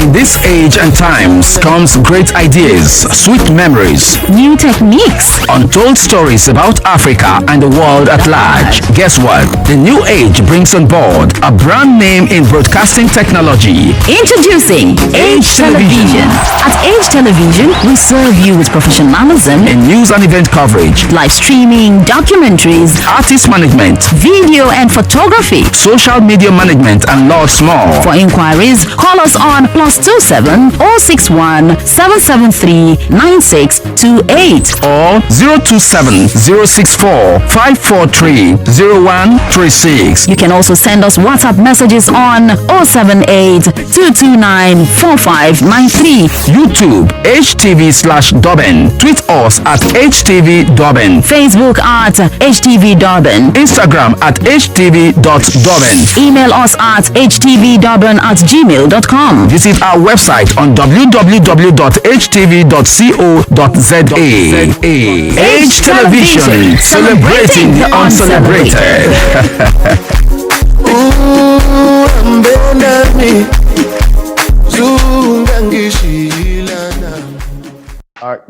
In this age and times comes great ideas, sweet memories, new techniques, untold stories about Africa and the world at large. Guess what? The new age brings on board a brand name in broadcasting technology. Introducing Age Television. At Age Television, we serve you with professionalism in news and event coverage, live streaming, documentaries, artist management, video and photography, social media management, and lots more. For inquiries, call us on +27 061 773 9628 or 027 064 543 0136. You can also send us WhatsApp messages on 078 229 4593. YouTube HTV/Durban. Tweet us at HTV Durban. Facebook at HTV Durban. Instagram at HTV.Durban. Email us at htvdurban@gmail.com. Visit our website on www.htv.co.za. Age Television, celebrating the uncelebrated.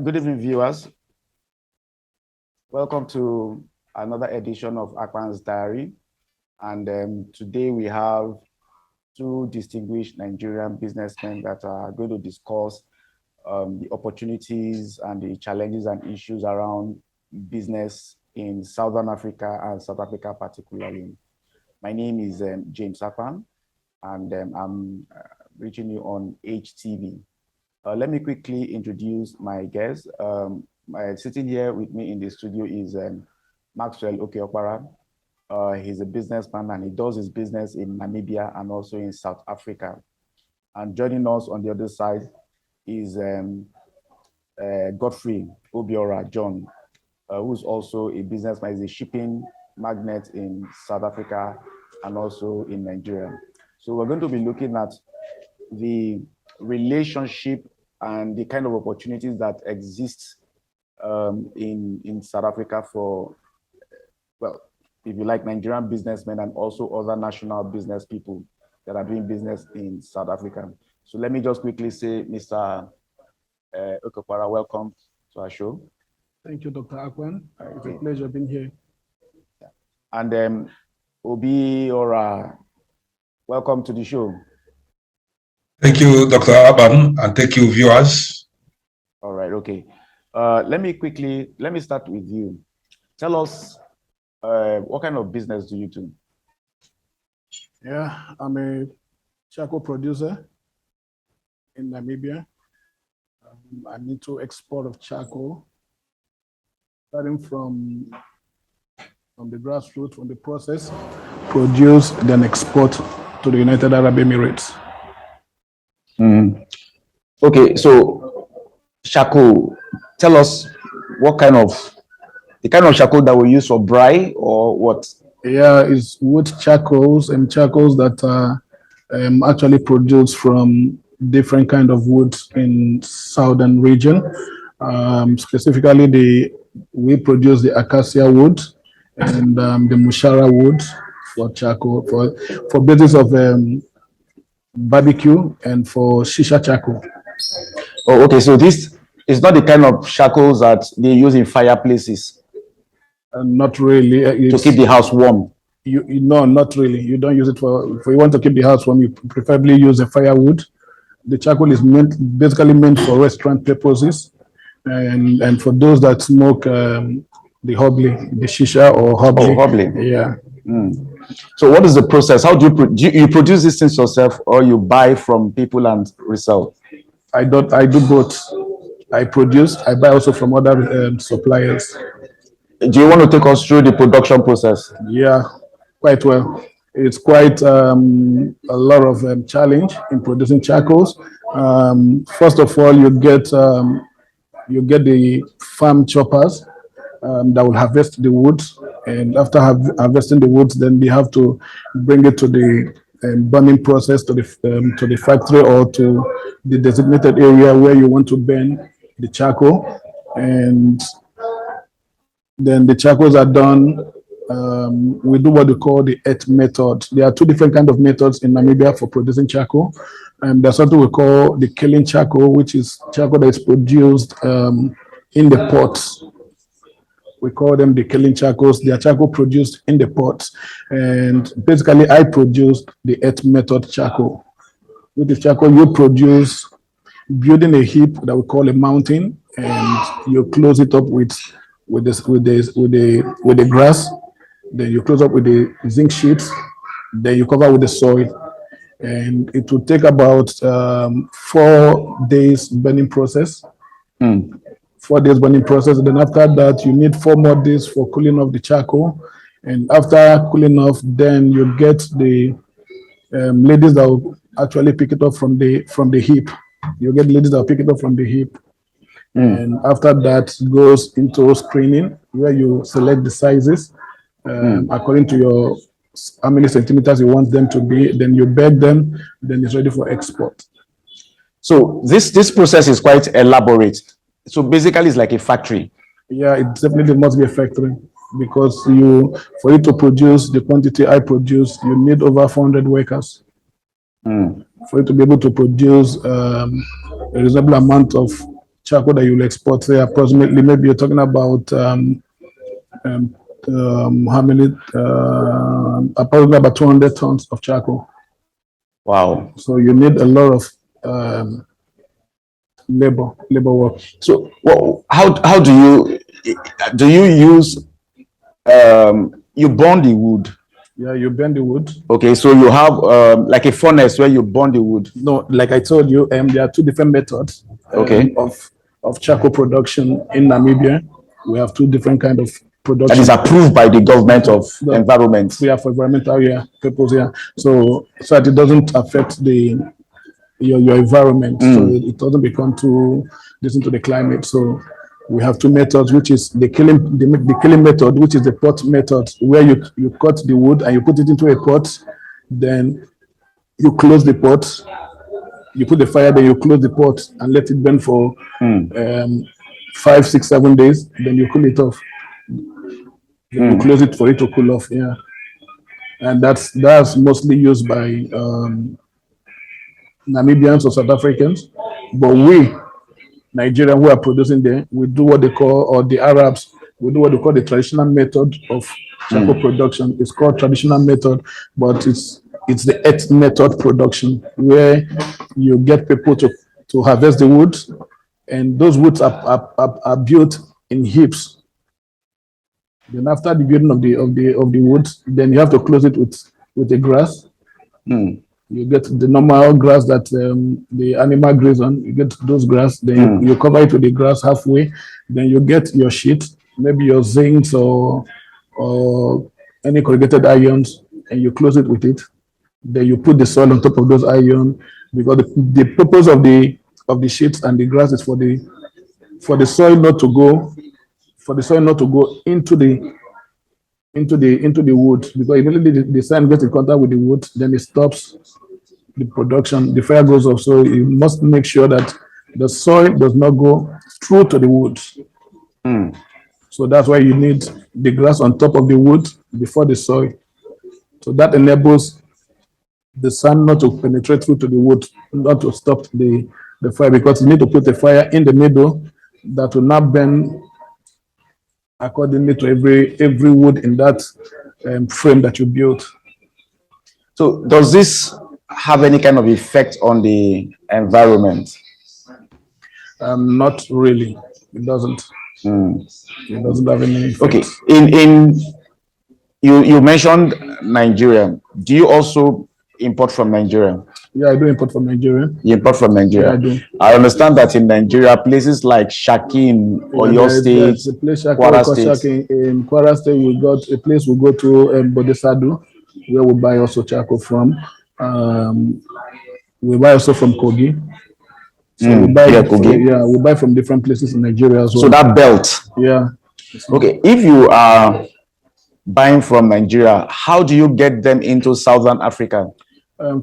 Good evening, viewers. Welcome to another edition of Akpan'S Diary. And today we have two distinguished Nigerian businessmen that are going to discuss the opportunities and the challenges and issues around business in Southern Africa and South Africa particularly. My name is James Akpan, and I'm reaching you on Agetv. Let me quickly introduce my guests. Sitting here with me in the studio is Maxwell Ekeoparah. He's a businessman and he does his business in Namibia and also in South Africa. And joining us on the other side is Godfrey Obiorah John, who's also a businessman. He's a shipping magnate in South Africa and also in Nigeria. So we're going to be looking at the relationship and the kind of opportunities that exist in South Africa for, well, if you like, Nigerian businessmen and also other national business people that are doing business in South Africa. So let me just quickly say, Mr. Ekeoparah, welcome to our show. Thank you, Dr. Akpan. It's a pleasure being here. Yeah. And Obiorah, welcome to the show. Thank you, Dr. Akpan, and thank you, viewers. All right, okay. Let me start with you. Tell us, what kind of business do you do? Yeah, I'm a charcoal producer in Namibia. I'm into export of charcoal, starting from the grassroots, from the process, produce, then export to the United Arab Emirates. Okay, so charcoal, tell us what kind of charcoal that we use for braai or what? Yeah, it's wood charcoals and charcoals that are actually produced from different kind of woods in southern region. Specifically, we produce the acacia wood and the mushara wood for charcoal for basis of barbecue and for shisha charcoal. Oh, okay. So this is not the kind of charcoals that they use in fireplaces. Not really. To keep the house warm. No, not really. You don't use it for. If you want to keep the house warm, you preferably use a firewood. The charcoal is basically meant for restaurant purposes, and for those that smoke the hobby, the shisha or hobby. Oh, hobby. Yeah. So what is the process? How do you produce these things yourself, or you buy from people and resell? I do both. I produce. I buy also from other suppliers. Do you want to take us through the production process? Yeah, quite well. It's quite a lot of challenge in producing charcoals. First of all, you get the farm choppers that will harvest the wood, and after harvesting the wood, then they have to bring it to the burning process to the factory or to the designated area where you want to burn the charcoal, and then the charcoals are done we do what we call the earth method. There are two different kinds of methods in Namibia for producing charcoal. And there's something we call the killing charcoal, which is charcoal that is produced in the pots. We call them the killing charcoals. They are charcoal produced in the pots. And basically, I produced the earth method charcoal, which is charcoal you produce building a heap that we call a mountain, and you close it up with the grass. Then you close up with the zinc sheets. Then you cover with the soil, and it will take about 4 days burning process. 4 days burning process. Then after that, you need 4 more days for cooling off the charcoal. And after cooling off, then you get the ladies that will actually pick it up from the heap. You get ladies that will pick it up from the heap. And after that goes into screening, where you select the sizes according to your how many centimeters you want them to be. Then you bag them. Then it's ready for export. So this process is quite elaborate. So basically, it's like a factory. Yeah, it definitely must be a factory, because for you to produce the quantity I produce, you need over 400 workers. For you to be able to produce a reasonable amount of charcoal that you will export, say approximately, maybe you're talking about how many? Approximately about 200 tons of charcoal. Wow. So you need a lot of labor work. So how do you use you burn the wood? Yeah, you burn the wood. Okay, so you have like a furnace where you burn the wood. No, like I told you, there are two different methods of charcoal production in Namibia. We have two different kind of production. That is approved by the government of environment. We have for environmental purpose, so that it doesn't affect your environment, so it doesn't become too distant to the climate. So we have two methods, which is the killing method, which is the pot method, where you cut the wood and you put it into a pot, then you close the pot, you put the fire, then you close the pot and let it burn for 5, 6, 7 days, then you cool it off. Then you close it for it to cool off. Yeah, and that's mostly used by Namibians or South Africans, but we Nigerians who are producing there, we do what they call, or the Arabs, we do what they call the traditional method of charcoal production. It's called traditional method, but it's the earth method production, where you get people to harvest the wood, and those woods are built in heaps. Then after the building of the wood, then you have to close it with the grass. You get the normal grass that the animal graze on. You get those grass, then you cover it with the grass halfway. Then you get your sheet, maybe your zincs or any corrugated irons, and you close it with it. Then you put the soil on top of those irons, because the purpose of the sheets and the grass is for the soil not to go into the wood, because immediately the sun gets in contact with the wood, then it stops the production, the fire goes off. So you must make sure that the soil does not go through to the wood. So that's why you need the grass on top of the wood before the soil. So that enables the sun not to penetrate through to the wood, not to stop the fire, because you need to put a fire in the middle that will not burn accordingly to every wood in that frame that you built. So does this have any kind of effect on the environment? Not really. It doesn't. It doesn't have any effect. Okay. You mentioned Nigeria. Do you also import from Nigeria? Yeah, I do import from Nigeria. You import from Nigeria? Yeah, I do. I understand that in Nigeria, places like Shaki in Oyo State, Kwara State. In Kwara State, we got a place we go to, Bodesadu, where we buy also charcoal from. We buy also from Kogi. So we buy, Kogi. We buy from different places in Nigeria as well. So that belt. Yeah. Okay. If you are buying from Nigeria, how do you get them into Southern Africa?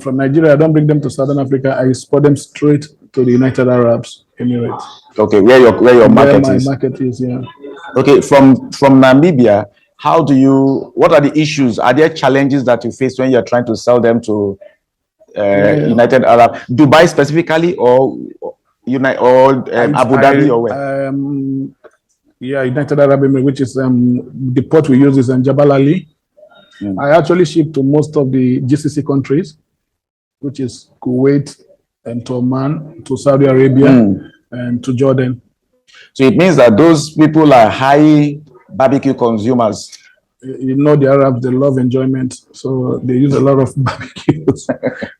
From Nigeria, I don't bring them to Southern Africa. I export them straight to the United Arab Emirates. Okay, where your market is. My market is, yeah. Okay, from Namibia, what are the issues? Are there challenges that you face when you're trying to sell them to United Arab, Dubai specifically, or Abu Dhabi, or where? Yeah, United Arab Emirates, which is the port we use is in Jabal Ali. I actually ship to most of the GCC countries, which is Kuwait and to Oman, to Saudi Arabia, and to Jordan. So it means that those people are high barbecue consumers. You know, the Arabs, they love enjoyment, so they use a lot of barbecues.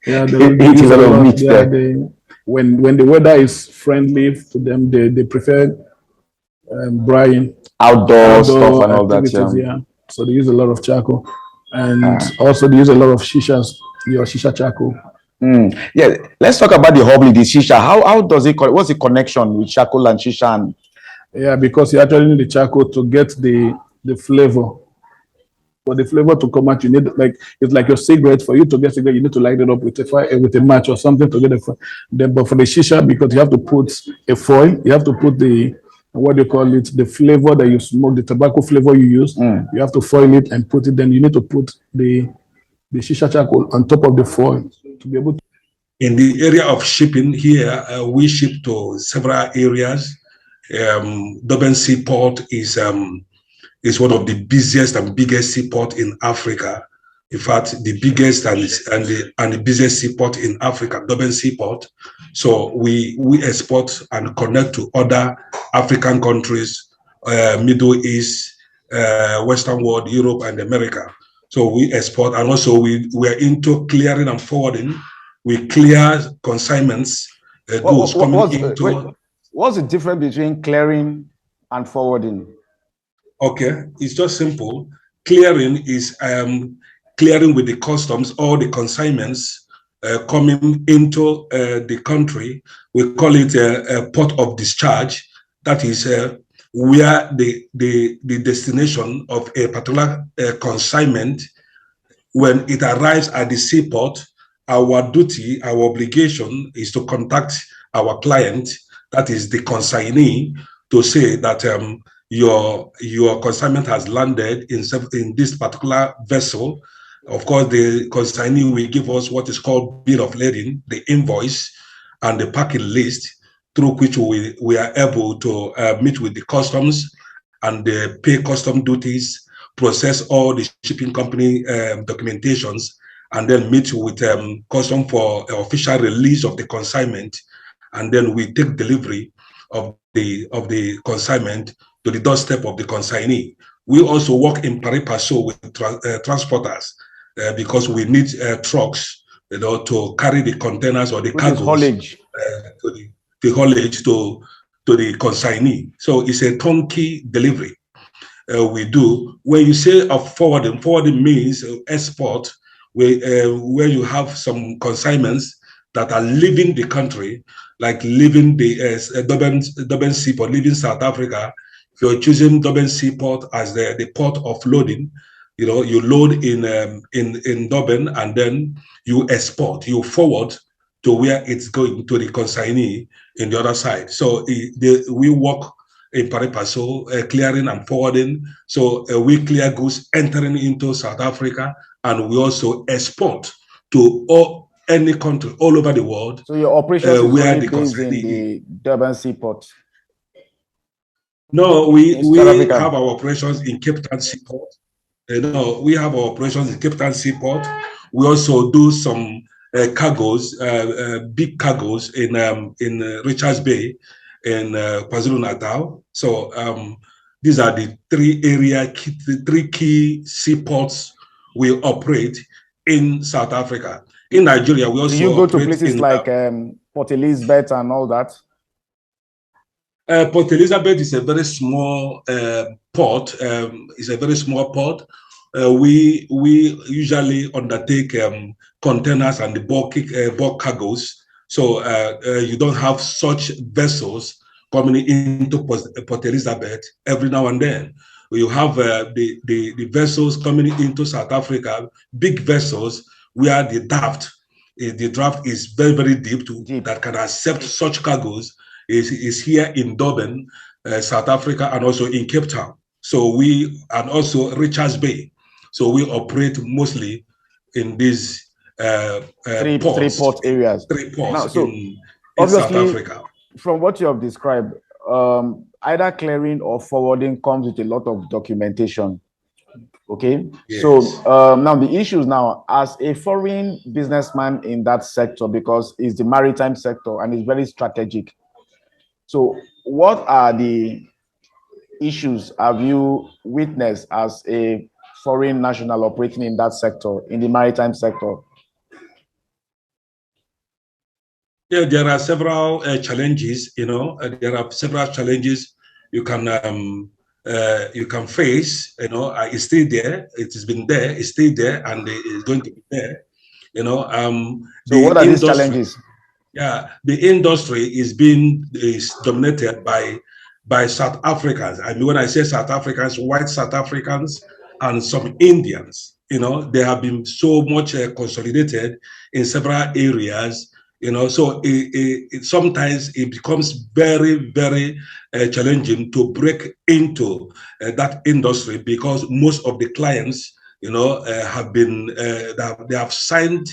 Yeah, they use a lot of meat. Yeah, when the weather is friendly to them, they prefer braaiing, outdoor stuff and all that. Yeah, so they use a lot of charcoal, and also they use a lot of shishas, your shisha charcoal. Yeah, let's talk about the hobby, the shisha. How does it? What's the connection with charcoal and shisha? And yeah, because you actually need the charcoal to get the flavor. For the flavor to come out, you need it's like your cigarette. For you to get cigarette, you need to light it up with a match or something to get but for the shisha, because you have to put a foil, you have to put the what do you call it, the flavor that you smoke, the tobacco flavor you use. You have to foil it and put it. Then you need to put the shisha charcoal on top of the foil to be able to. In the area of shipping here, we ship to several areas. Durban Seaport is one of the busiest and biggest seaport in Africa. In fact, the biggest and the busiest seaport in Africa, Durban Seaport. So we export and connect to other African countries, Middle East, Western world, Europe, and America. So we export, and also we are into clearing and forwarding. We clear consignments, goods coming into. What's the difference between clearing and forwarding? Okay, it's just simple. Clearing is clearing with the customs all the consignments coming into the country. We call it a port of discharge. That is where the destination of a particular consignment, when it arrives at the seaport, our duty, our obligation is to contact our client, that is the consignee, to say that your consignment has landed in this particular vessel. Of course, the consignee will give us what is called bill of lading, the invoice, and the packing list, through which we are able to meet with the customs and pay custom duties, process all the shipping company documentations, and then meet with custom for official release of the consignment, and then we take delivery of the consignment to the doorstep of the consignee. We also work in pari passu with transporters because we need trucks, to carry the containers or the cargoes, haulage, the haulage to the consignee. So it's a turnkey delivery we do. When you say of forwarding means export, where you have some consignments that are leaving the country, like leaving the Durban Seaport, leaving South Africa. If you're choosing Durban Seaport as the port of loading, you load in Durban, and then you export, you forward to where it's going, to the consignee in the other side. So we work in pari passu, clearing and forwarding. So we clear goods entering into South Africa, and we also export to any country all over the world. So your operations is only based in the Durban Seaport? No, we have our operations in Cape Town Seaport. No, we have our operations in Cape Town Seaport. We also do some cargoes, big cargoes in Richards Bay in KwaZulu-Natal. So these are the three key seaports we operate in South Africa. In Nigeria, we also go to places like Port Elizabeth and all that? Port Elizabeth is a very small port. It's a very small port. We usually undertake containers and the bulk cargoes. So you don't have such vessels coming into Port Elizabeth every now and then. You have the vessels coming into South Africa, big vessels, where the draft is very, very deep that can accept such cargoes is here in Durban, South Africa, and also in Cape Town. So and also Richards Bay. So we operate mostly in these three port areas. Three ports now, so in South Africa. From what you have described, either clearing or forwarding comes with a lot of documentation. Okay, yes. So now the issues now, as a foreign businessman in that sector, because it's the maritime sector and it's very strategic. So what are the issues have you witnessed as a foreign national operating in that sector, in the maritime sector? Yeah, there are several challenges. There are several challenges you can face. It's still there. It has been there. It's still there, and it's going to be there. So what are these challenges? Yeah, the industry is dominated by South Africans. I mean, when I say South Africans, white South Africans and some Indians. They have been so much consolidated in several areas. So sometimes it becomes very, very challenging to break into that industry, because most of the clients, have been they have signed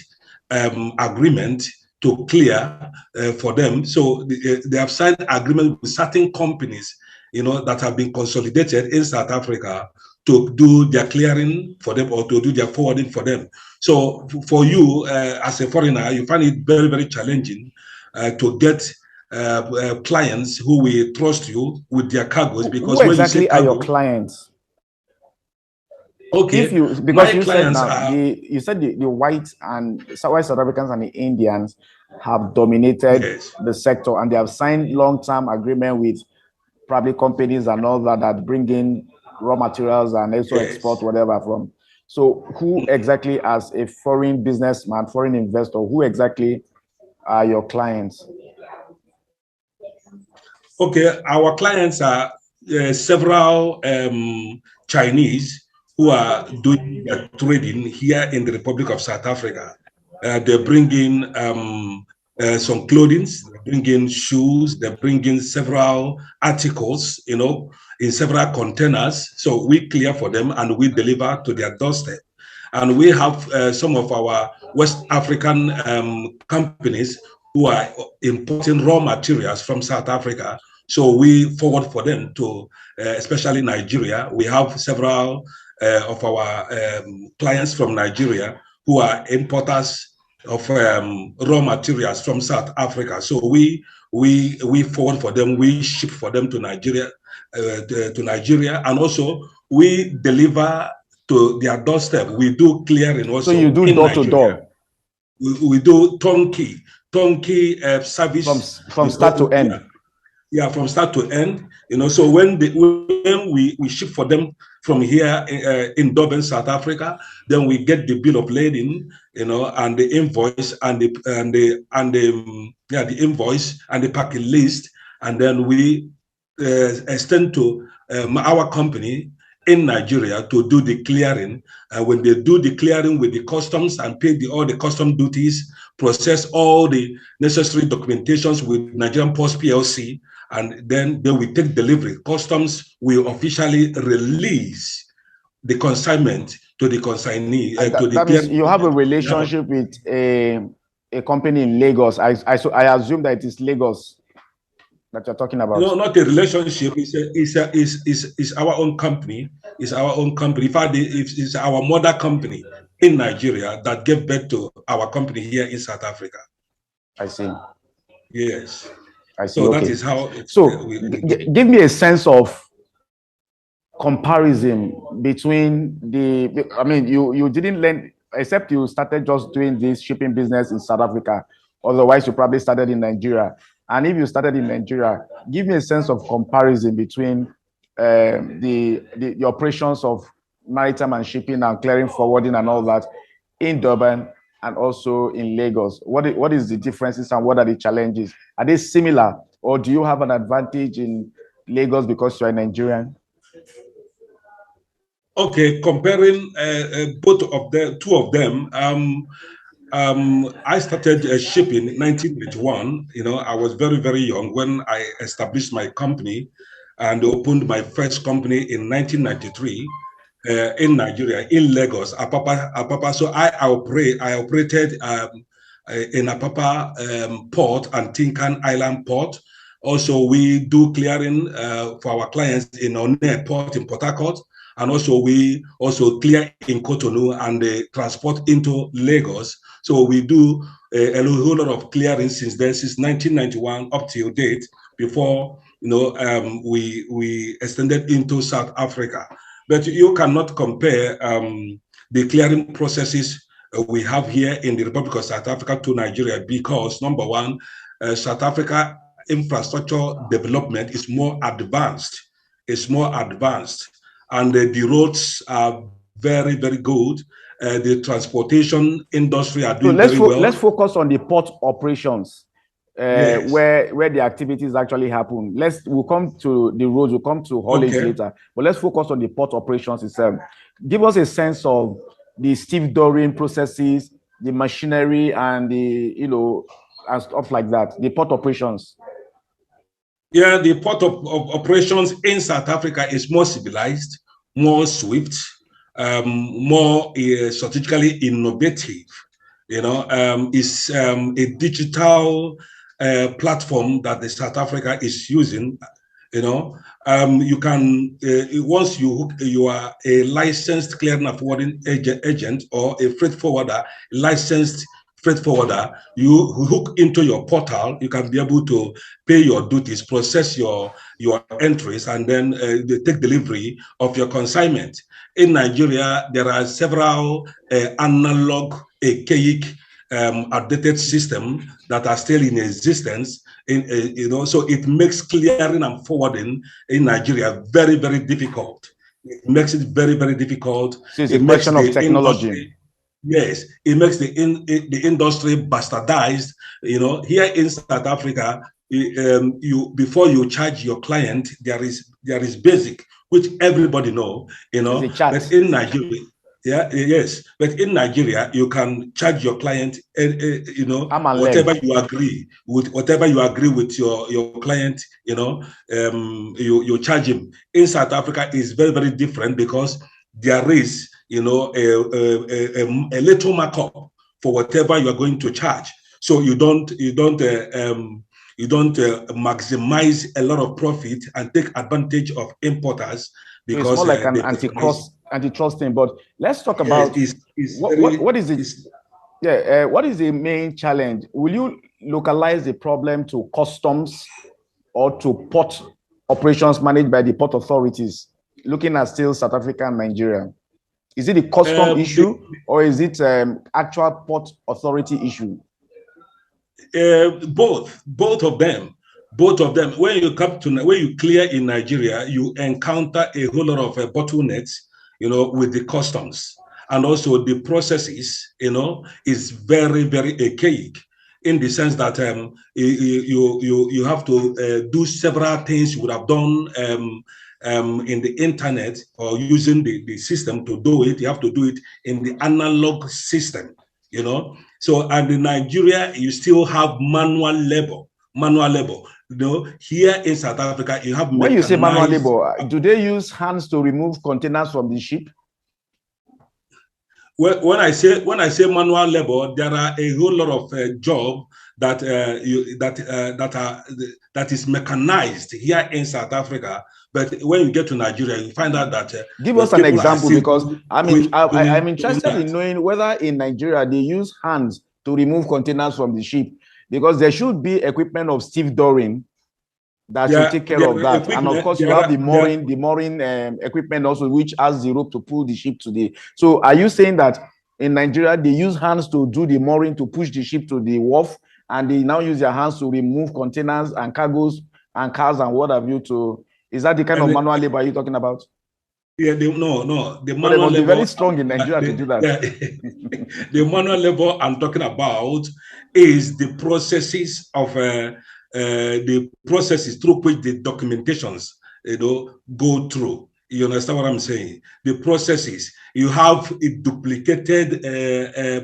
agreement to clear for them. So they have signed agreement with certain companies, that have been consolidated in South Africa to do their clearing for them or to do their forwarding for them. So for you as a foreigner, you find it very, very challenging to get clients who will trust you with their cargoes, because who exactly when you say cargo, are your clients? Okay, because you said now you said the white and white South Africans and the Indians have dominated the sector, and they have signed long-term agreement with probably companies and all that bring in raw materials and also export whatever from. So who exactly, as a foreign businessman, foreign investor, who exactly are your clients? Okay, our clients are several Chinese who are doing their trading here in the Republic of South Africa. They bring in some clothing, they bring in shoes, they bring in several articles, in several containers. So we clear for them and we deliver to their doorstep. And we have some of our West African companies who are importing raw materials from South Africa. So we forward for them to, especially Nigeria. We have several of our clients from Nigeria who are importers of raw materials from South Africa. So we forward for them, we ship for them to Nigeria, and also we deliver to their doorstep. We do clearing also. So you do door to door. We do turnkey service from start to end. Yeah, from start to end. So when we ship for them from here in Durban, South Africa, then we get the bill of lading, and the invoice and the invoice and the packing list, and then we extend to our company in Nigeria to do the clearing. When they do the clearing with the customs and pay all the custom duties, process all the necessary documentations with Nigerian Post PLC, and then we take delivery. Customs will officially release the consignment to the consignee. That means you have a relationship with a company in Lagos. I assume that it is Lagos that you're talking about. No, not a relationship. It's our own company. It's our own company. In fact, it's our mother company in Nigeria that gave birth to our company here in South Africa. I see. Yes. I see. So okay. That is how. Give me a sense of comparison between I mean, you didn't learn, except you started just doing this shipping business in South Africa. Otherwise, you probably started in Nigeria. And if you started in Nigeria, give me a sense of comparison between the operations of maritime and shipping and clearing, forwarding and all that in Durban and also in Lagos. What is the differences and what are the challenges? Are they similar, or do you have an advantage in Lagos because you're a Nigerian? Okay, comparing two of them. I started shipping in 1981. I was very, very young when I established my company, and opened my first company in 1993 in Nigeria, in Lagos, Apapa. So I operated in Apapa port and Tinkan Island port. Also, we do clearing for our clients in One port in Port Harcourt. And also we also clear in Cotonou and transport into Lagos. So we do a whole lot of clearing since then, since 1991 up till date, before we extended into South Africa. But you cannot compare the clearing processes we have here in the Republic of South Africa to Nigeria, because number one, South Africa infrastructure development is more advanced. It's more advanced. And the roads are very, very good. The transportation industry are doing very well. Let's focus on the port operations, Yes. where the activities actually happen. We'll come to the roads, we'll come to haulage later, but let's focus on the port operations itself. Give us a sense of the stevedoring processes, the machinery, and the, and stuff like that, the port operations. Yeah, the port of operations in South Africa is more civilized, more swift, more strategically innovative. It's a digital platform that the South Africa is using. You can once you are a licensed clearing and forwarding agent or a freight forwarder, licensed freight forwarder, you hook into your portal, you can be able to pay your duties, process your entries, and then they take delivery of your consignment. In Nigeria, there are several analog, archaic, outdated systems that are still in existence. So it makes clearing and forwarding in Nigeria very, very difficult. It makes it very, very difficult. So it's a question of technology. Yes, it makes the industry bastardized. Here in South Africa, before you charge your client, there is basic, which everybody know. But in Nigeria, but in Nigeria, you can charge your client, whatever you agree with your client. You charge him. In South Africa, is very, very different, because there is a little markup for whatever you are going to charge. So you don't maximize a lot of profit and take advantage of importers, because so it's more like an antitrust thing. But let's talk about what is it? What is the main challenge? Will you localize the problem to customs or to port operations managed by the port authorities, looking at still South Africa and Nigeria? Is it a custom issue, or is it actual port authority issue? Both of them. When you clear in Nigeria, you encounter a whole lot of bottlenecks, with the customs, and also the processes, is very, very archaic, in the sense that you have to do several things you would have done in the internet, or using the system to do it. You have to do it in the analog system, So, and in Nigeria, you still have manual labor. Here in South Africa, you have. When you say manual labor, do they use hands to remove containers from the ship? Well, when I say manual labor, there are a whole lot of job that is mechanized here in South Africa. But when you get to Nigeria, you find out that give us an example, because I'm interested in knowing whether in Nigeria they use hands to remove containers from the ship, because there should be equipment of stevedoring that should take care of that. And of course, you have the mooring equipment also, which has the rope to pull the ship to the. So are you saying that in Nigeria they use hands to do the mooring to push the ship to the wharf, and they now use their hands to remove containers and cargos and cars and what have you to? Is that the kind of manual labor you're talking about? Yeah, no. The manual labor, be very strong in Nigeria to do that. The manual labor I'm talking about is the processes of the processes through which the documentations go through. You understand what I'm saying? The processes, you have duplicated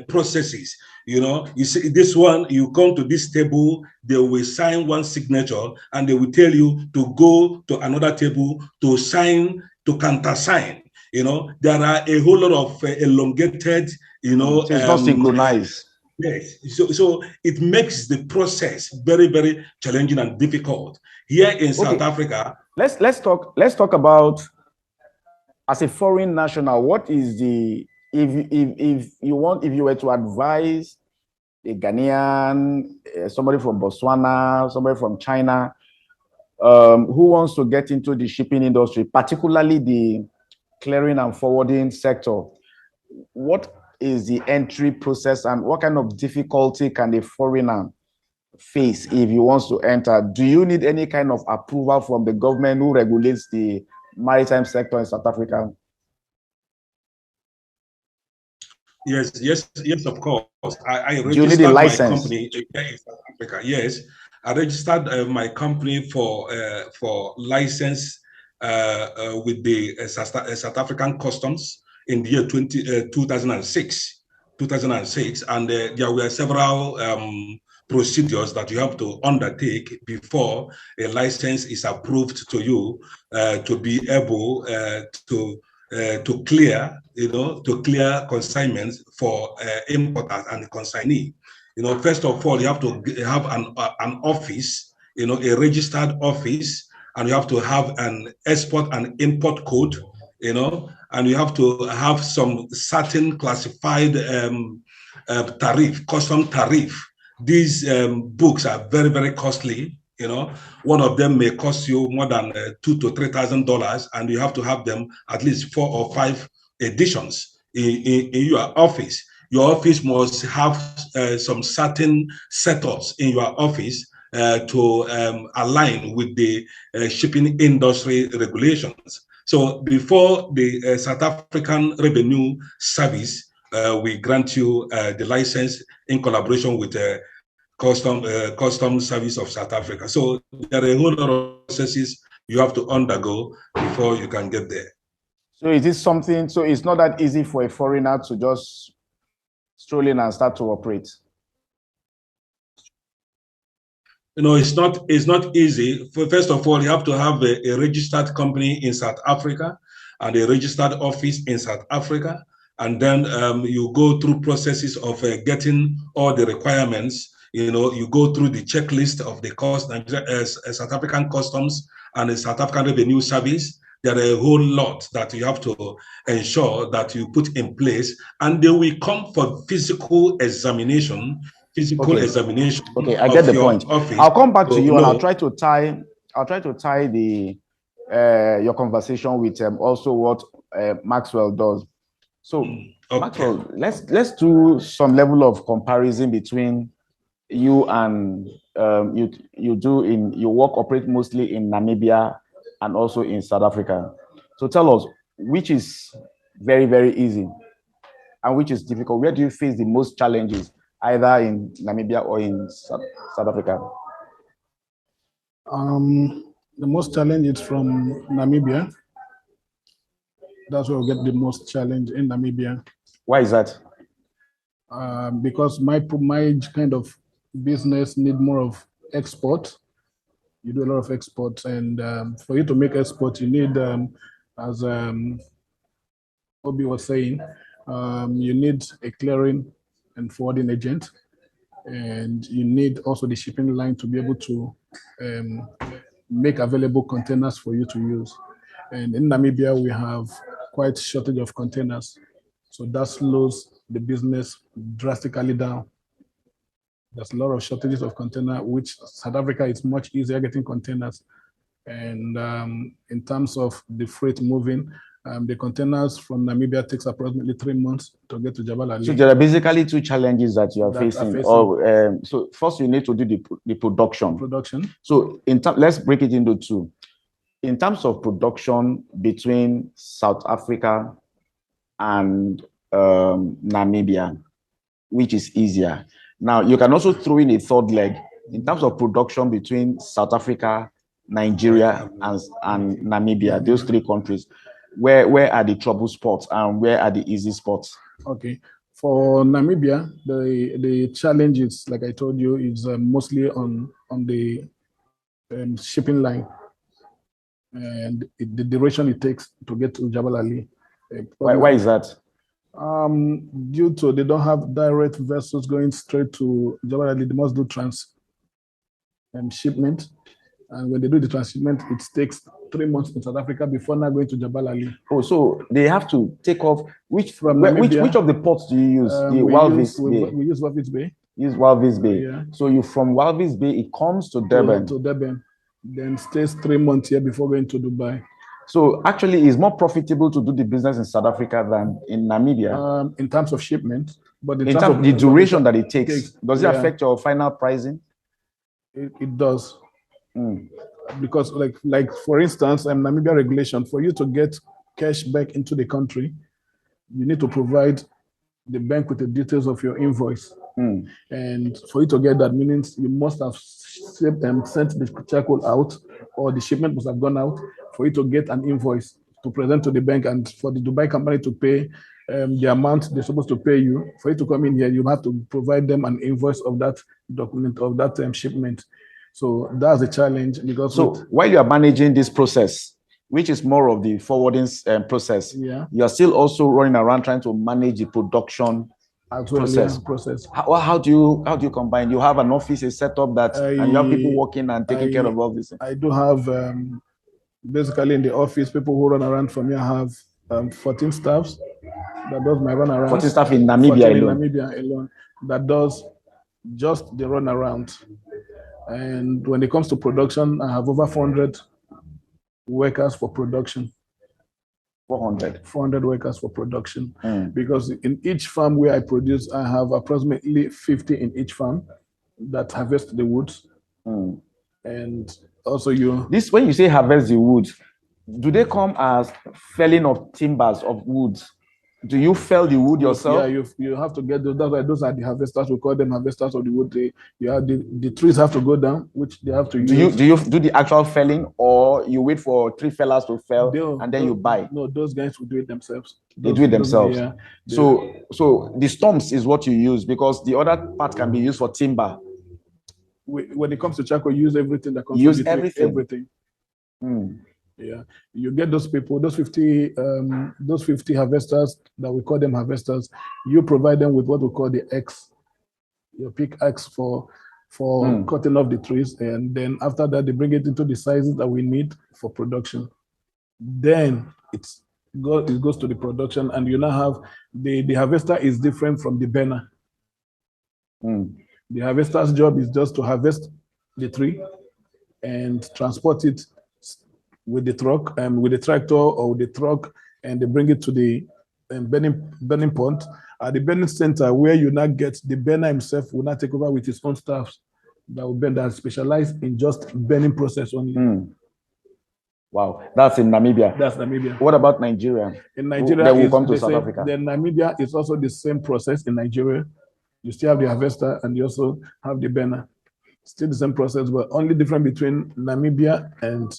processes. You know, you see this one, you come to this table, they will sign one signature and they will tell you to go to another table to sign, to countersign. You know, there are a whole lot of elongated, you know, so it's not synchronized. Yes, so it makes the process very, very challenging and difficult. Here in South Africa, let's talk about, as a foreign national, what is the, if you were to advise a Ghanaian, somebody from Botswana, somebody from China, who wants to get into the shipping industry, particularly the clearing and forwarding sector, what is the entry process and what kind of difficulty can a foreigner face if he wants to enter? Do you need any kind of approval from the government who regulates the maritime sector in South Africa? Yes, of course. I Do you need a registered my license? company in South Africa. Yes, I registered my company for license with the South African Customs in the year 2006, and there were several procedures that you have to undertake before a license is approved to you to be able to clear, to clear consignments for importers and consignee. First of all, you have to have an office, a registered office, and you have to have an export and import code, and you have to have some certain classified tariff, custom tariff. These books are very, very costly. One of them may cost you more than $2,000 to $3,000, and you have to have them at least 4 or 5 editions in your office. Your office must have some certain setups in your office to align with the shipping industry regulations. So before the South African Revenue Service, we grant you the license in collaboration with Custom Service of South Africa. So there are a whole lot of processes you have to undergo before you can get there. So is this something, so it's not that easy for a foreigner to just stroll in and start to operate? It's not easy. First of all, you have to have a registered company in South Africa and a registered office in South Africa. And then you go through processes of getting all the requirements. You go through the checklist of the South African Customs and the South African Revenue Service. There are a whole lot that you have to ensure that you put in place, and they will come for physical examination. Okay, I get the point. Office. I'll come back to you, and I'll try to tie the your conversation with also what Maxwell does. So okay. Maxwell, let's do some level of comparison between you and you operate mostly in Namibia and also in South Africa. So tell us, which is very, very easy and which is difficult? Where do you face the most challenges, either in Namibia or in South Africa? The most challenge is from Namibia. That's where we get the most challenge in Namibia. Why is that? Because my kind of business need more of export. You do a lot of exports, and for you to make export, you need, as Obi was saying, you need a clearing and forwarding agent, and you need also the shipping line to be able to make available containers for you to use. And in Namibia, we have quite shortage of containers, so that slows the business drastically down. There's a lot of shortages of container, which South Africa is much easier getting containers. And in terms of the freight moving, the containers from Namibia takes approximately 3 months to get to Jebel Ali. So there are basically 2 challenges that you are facing. So first you need to do the production. So let's break it into 2. In terms of production between South Africa and Namibia, which is easier? Now, you can also throw in a third leg in terms of production between South Africa, Nigeria, and Namibia, those 3 countries. where are the trouble spots and where are the easy spots? Okay. For Namibia, the challenge is, like I told you, is mostly on the shipping line and the duration it takes to get to Jabal Ali. Why is that? Due to they don't have direct vessels going straight to Jabal Ali, they must do shipment. And when they do the transshipment, it takes 3 months in South Africa before now going to Jabal Ali. Oh, so they have to take off. Which Namibia, which of the ports do you use? The Walvis Bay. We use Walvis Bay. Use Walvis Bay. Yeah. So you from Walvis Bay, it comes to Durban. To Durban, then stays 3 months here before going to Dubai. So actually, it's more profitable to do the business in South Africa than in Namibia. In terms of shipment, but in terms of the duration that it takes, does it affect your final pricing? It does. Because like for instance, Namibia regulation, for you to get cash back into the country, you need to provide the bank with the details of your invoice. And for you to get that, means you must have sent the charcoal out, or the shipment must have gone out for you to get an invoice to present to the bank, and for the Dubai company to pay the amount they're supposed to pay you. For you to come in here, you have to provide them an invoice of that document, of that shipment. So that's a challenge, because while you are managing this process, which is more of the forwarding process, you are still also running around trying to manage the production process. How do you combine? You have an office set up and you have people working and taking care of all this. I do have basically in the office people who run around for me. I have 14 staffs that does my run around. 14 staff in Namibia alone. In Namibia alone that does just the run around. And when it comes to production, I have over 400 workers for production. 400 workers for production. Because in each farm where I produce, I have approximately 50 in each farm that harvest the woods. And also when you say harvest the woods, do they come as felling of timbers of woods? Do you fell the wood yourself? Yeah, you have to get those. That's why those are the harvesters. We call them harvesters of the wood. The trees have to go down, which they have to use. Do you do the actual felling, or you wait for tree fellers to fell and then you buy? No, those guys will do it themselves. They do it themselves. So the stumps is what you use, because the other part can be used for timber. When it comes to charcoal, you use everything that comes. Use everything. Yeah, you get those people, those 50 harvesters that we call them harvesters. You provide them with what we call the axe, your pickaxe for cutting off the trees, and then after that they bring it into the sizes that we need for production. Then it goes to the production, and you now have the harvester is different from the burner. The harvester's job is just to harvest the tree and transport it with the truck and with the tractor or with the truck, and they bring it to the burning point. At the burning center, where you now get the burner himself will not take over with his own staff that will burn, that specialize in just burning process only. Wow, that's in Namibia. That's Namibia. What about Nigeria? In Nigeria, they will come to South Africa. Then Namibia is also the same process in Nigeria. You still have the harvester and you also have the burner. Still the same process, but only difference between Namibia and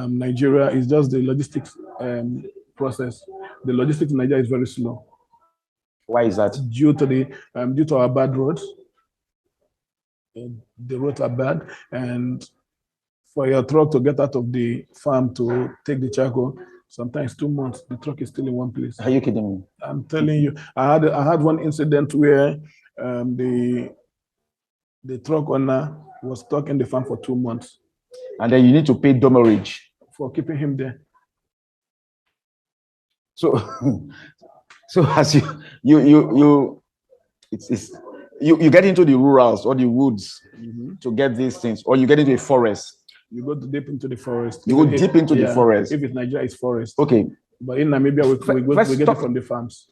Nigeria is just the logistics process. The logistics in Nigeria is very slow. Why is that? Due to our bad roads. The roads are bad, and for your truck to get out of the farm to take the charcoal, sometimes 2 months, the truck is still in one place. Are you kidding me? I'm telling you, I had one incident where the truck owner was stuck in the farm for 2 months. And then you need to pay demurrage for keeping him there. So as you get into the rurals or the woods to get these things, or you get into a forest. You go deep into the forest. You go deep into the forest. If it's Nigeria, it's forest. Okay. But in Namibia, we get it from the farms.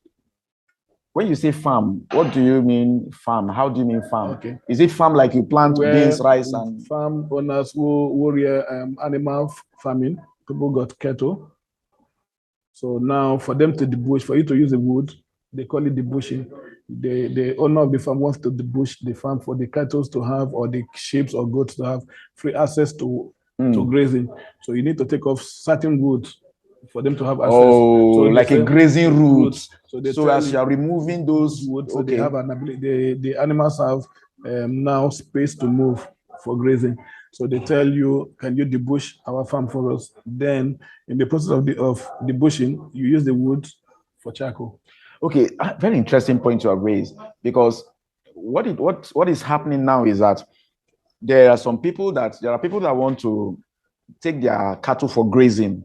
When you say farm, what do you mean farm? How do you mean farm? Okay. Is it farm like you plant beans, rice, and farm owners who rear animal farming? People got cattle. So now for them to debush, for you to use the wood, they call it debushing. The owner of the farm wants to debush the farm for the cattle to have, or the sheep or goats to have free access to grazing. So you need to take off certain woods for them to have access. Oh, so like a grazing route. So as you are removing those woods, so they have an ability. The animals have now space to move for grazing. So they tell you, can you debush our farm for us? Then, in the process of debushing, you use the wood for charcoal. Okay, very interesting point you have raised, because what is happening now is that there are people that want to take their cattle for grazing,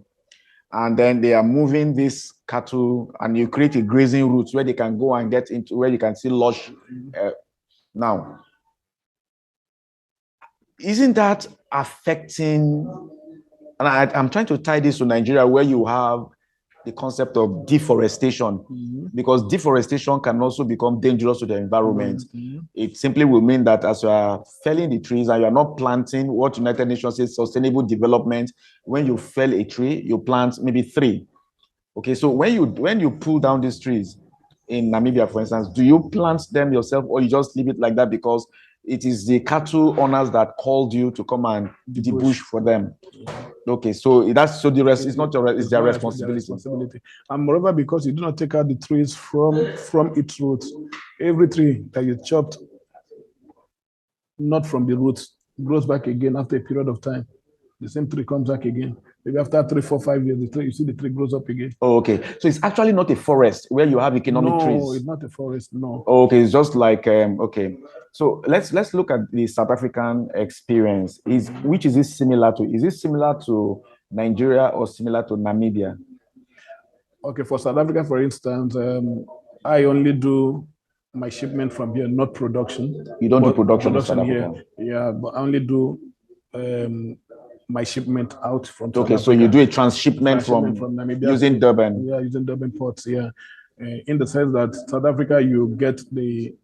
and then they are moving this cattle, and you create a grazing route where they can go and get into where you can see lush. Now, isn't that affecting? And I'm trying to tie this to Nigeria, where you have the concept of deforestation, because deforestation can also become dangerous to the environment. It simply will mean that as you are felling the trees and you are not planting what United Nations says sustainable development, when you fell a tree, you plant maybe 3. Okay, so when you pull down these trees in Namibia, for instance, do you plant them yourself, or you just leave it like that because it is the cattle owners that called you to come and debush for them? Okay, so that's the rest. It's not your. It's their responsibility. And moreover, because you do not take out the trees from its roots, every tree that you chopped, not from the roots, grows back again after a period of time. The same tree comes back again. Maybe after 3, 4, 5 years, you see the tree grows up again. Oh, okay, so it's actually not a forest where you have economic trees. No, it's not a forest. No. Okay, it's just like okay. So let's look at the South African experience. Which is this similar to? Is it similar to Nigeria or similar to Namibia? Okay, for South Africa, for instance, I only do my shipment from here, not production. You don't do production in South Africa? Yeah, but I only do my shipment out from South Africa. So you do a transshipment from Namibia using Durban? Yeah, using Durban ports, yeah. In the sense that South Africa, you get the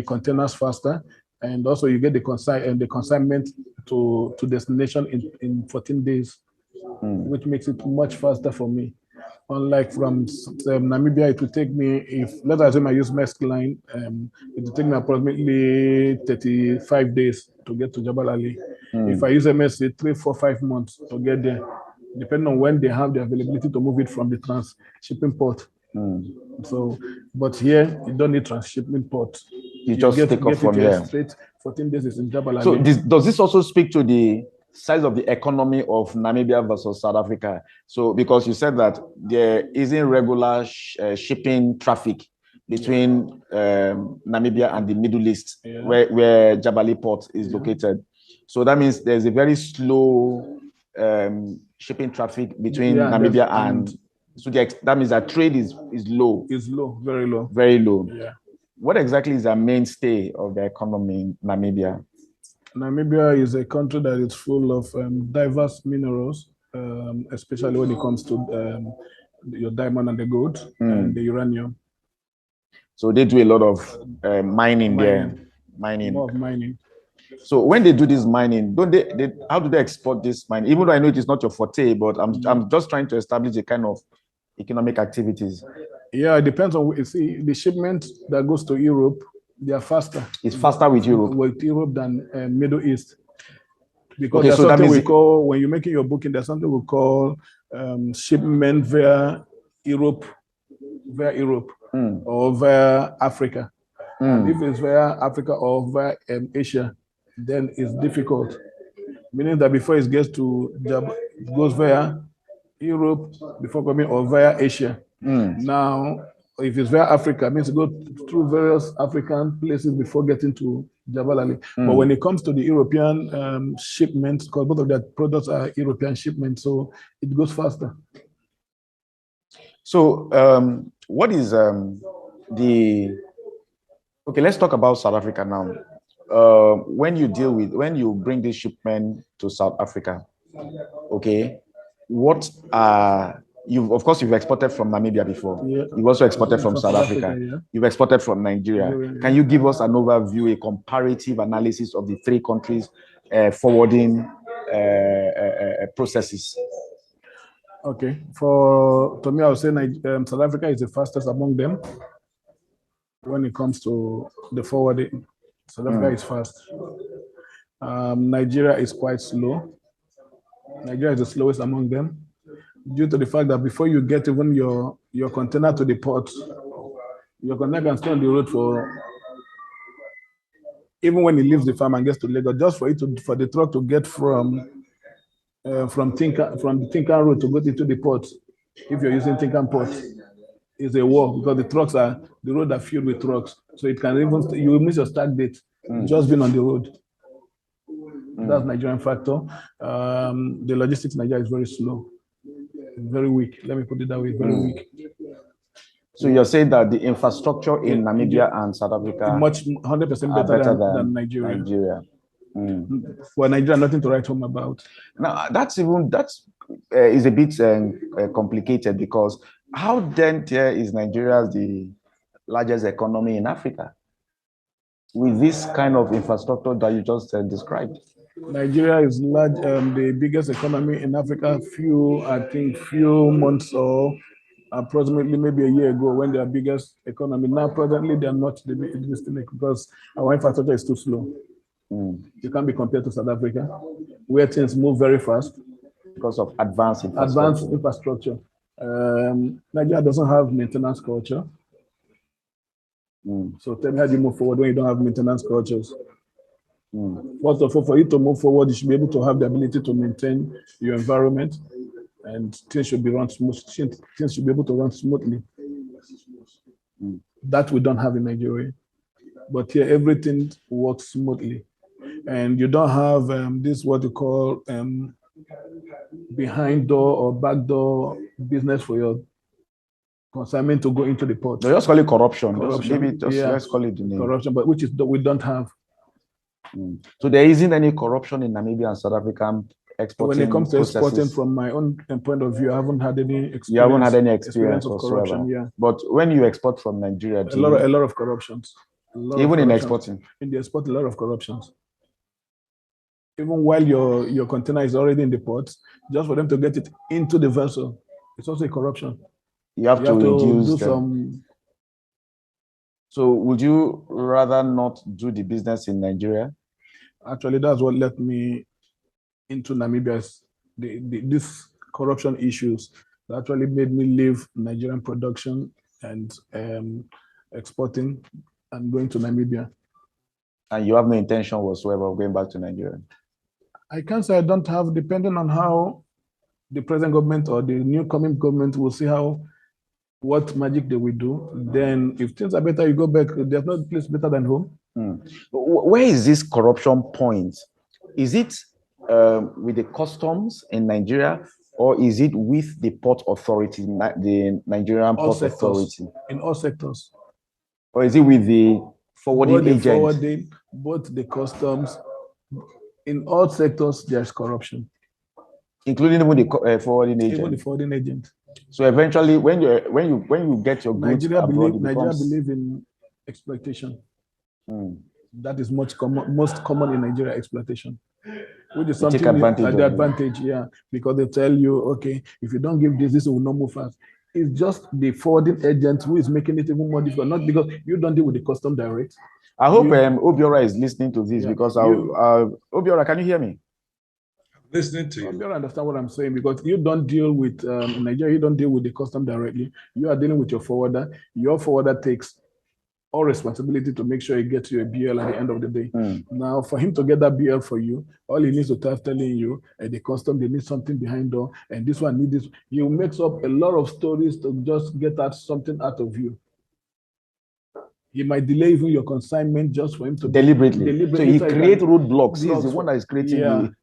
containers faster, and also you get the consignment to destination in 14 days, which makes it much faster for me. Unlike from Namibia, it will take me, let's assume I use Maersk line, it will take me approximately 35 days to get to Jabal Ali. If I use MSC, 3, 4, 5 months to get there, depending on when they have the availability to move it from the shipping port. So, but here you don't need transshipment port. You just take off from here. Straight 14 days is in Jabal Ali. So does this also speak to the size of the economy of Namibia versus South Africa? So because you said that there isn't regular shipping traffic between Namibia and the Middle East, where Jabali Port is located. So that means there's a very slow shipping traffic between Namibia and so that means that trade is low. It's low, very low. Very low. Yeah. What exactly is the mainstay of the economy in Namibia? Namibia is a country that is full of diverse minerals, especially when it comes to your diamond and the gold and the uranium. So they do a lot of mining there. More of mining. So when they do this mining, how do they export this mining? Even though I know it is not your forte, but I'm just trying to establish a kind of economic activities. Yeah, it depends on, you see, the shipment that goes to Europe, they are faster. It's faster with Europe. With Europe than Middle East. Because there's something we call, when you're making your booking, there's something we call shipment via Europe, or via Africa. And if it's via Africa or via Asia, then it's difficult. Meaning that before it gets to it goes via Europe before coming, or via Asia. Now, if it's via Africa, it means it goes through various African places before getting to Jabal Ali. But when it comes to the European shipments, because both of their products are European shipments, so it goes faster. So what is okay, let's talk about South Africa now. When you bring this shipment to South Africa, okay, what of course you've exported from Namibia before. Yeah. You've also exported from South Africa. Yeah. You've exported from Nigeria. Yeah. Can you give us an overview, a comparative analysis of the 3 countries' forwarding processes? Okay, to me, I would say South Africa is the fastest among them. When it comes to the forwarding, South Africa is fast. Nigeria is quite slow. Nigeria is the slowest among them. due to the fact that before you get even your container to the port, your container can stay on the road for, even when it leaves the farm and gets to Lagos, just for the truck to get from the Tinkan road to go into the port, if you're using Tinkan port, is a war, because the road are filled with trucks. So it can even, you will miss your start date just being on the road. That's Nigerian factor. The logistics in Nigeria is very slow, very weak. Let me put it that way, very weak. So you're saying that the infrastructure in Namibia and South Africa much 100% better than Nigeria. For Nigeria, nothing to write home about. Now that is a bit complicated, because how then is Nigeria the largest economy in Africa with this kind of infrastructure that you just described? Nigeria is large, the biggest economy in Africa. Few months or approximately maybe a year ago, when their biggest economy. Now, presently, they are not the biggest, because our infrastructure is too slow. You can't be compared to South Africa, where things move very fast because of advanced infrastructure. Nigeria doesn't have maintenance culture. So tell me, how do you move forward when you don't have maintenance cultures? First of all, for you to move forward, you should be able to have the ability to maintain your environment, and things should be run smooth. Things should be able to run smoothly. That we don't have in Nigeria. But here, everything works smoothly. And you don't have this, what you call behind door or back door business for your consignment to go into the port. No, just call it corruption. Let's call it the name. Corruption, but we don't have. So there isn't any corruption in Namibia and South African exporting. When it comes to exporting, from my own point of view, I haven't had any experience. You haven't had any experience of corruption, yeah. But when you export from Nigeria, a lot of corruptions. Even in exporting? In the export, a lot of corruptions. Even while your container is already in the port, just for them to get it into the vessel, it's also a corruption. You have to reduce some. So would you rather not do the business in Nigeria? Actually, that's what led me into Namibia's this corruption issues that actually made me leave Nigerian production and exporting and going to Namibia. And you have no intention whatsoever of going back to Nigeria? I can't say I don't have, depending on how the present government or the new coming government will see what magic they will do. Then if things are better, you go back. There's no place better than home. Where is this corruption point? Is it with the customs in Nigeria, or is it with the port authority, the Nigerian port authority? In all sectors. Or is it with the forwarding agent? Both the customs. In all sectors, there's corruption. Including even the forwarding agent? Even the forwarding agent. So eventually, when you get your goods abroad, Nigeria believe in exploitation. That is most common in Nigeria, exploitation. Which is something the advantage, yeah. Because they tell you, okay, if you don't give this will not move fast. It's just the forwarding agent who is making it even more difficult, not because you don't deal with the custom direct. I hope Obiorah is listening to this, because Obiorah, can you hear me? Listening to you. Obiorah, understand what I'm saying, because you don't deal with in Nigeria, you don't deal with the custom directly. You are dealing with your forwarder. Your forwarder takes all responsibility to make sure he gets you a BL at the end of the day. Now, for him to get that BL for you, all he needs to start telling you, the custom, they need something behind door, and this one need this. He makes up a lot of stories to just get something out of you. He might delay even your consignment just for him to deliberately. So he creates roadblocks. He's the one that is creating the.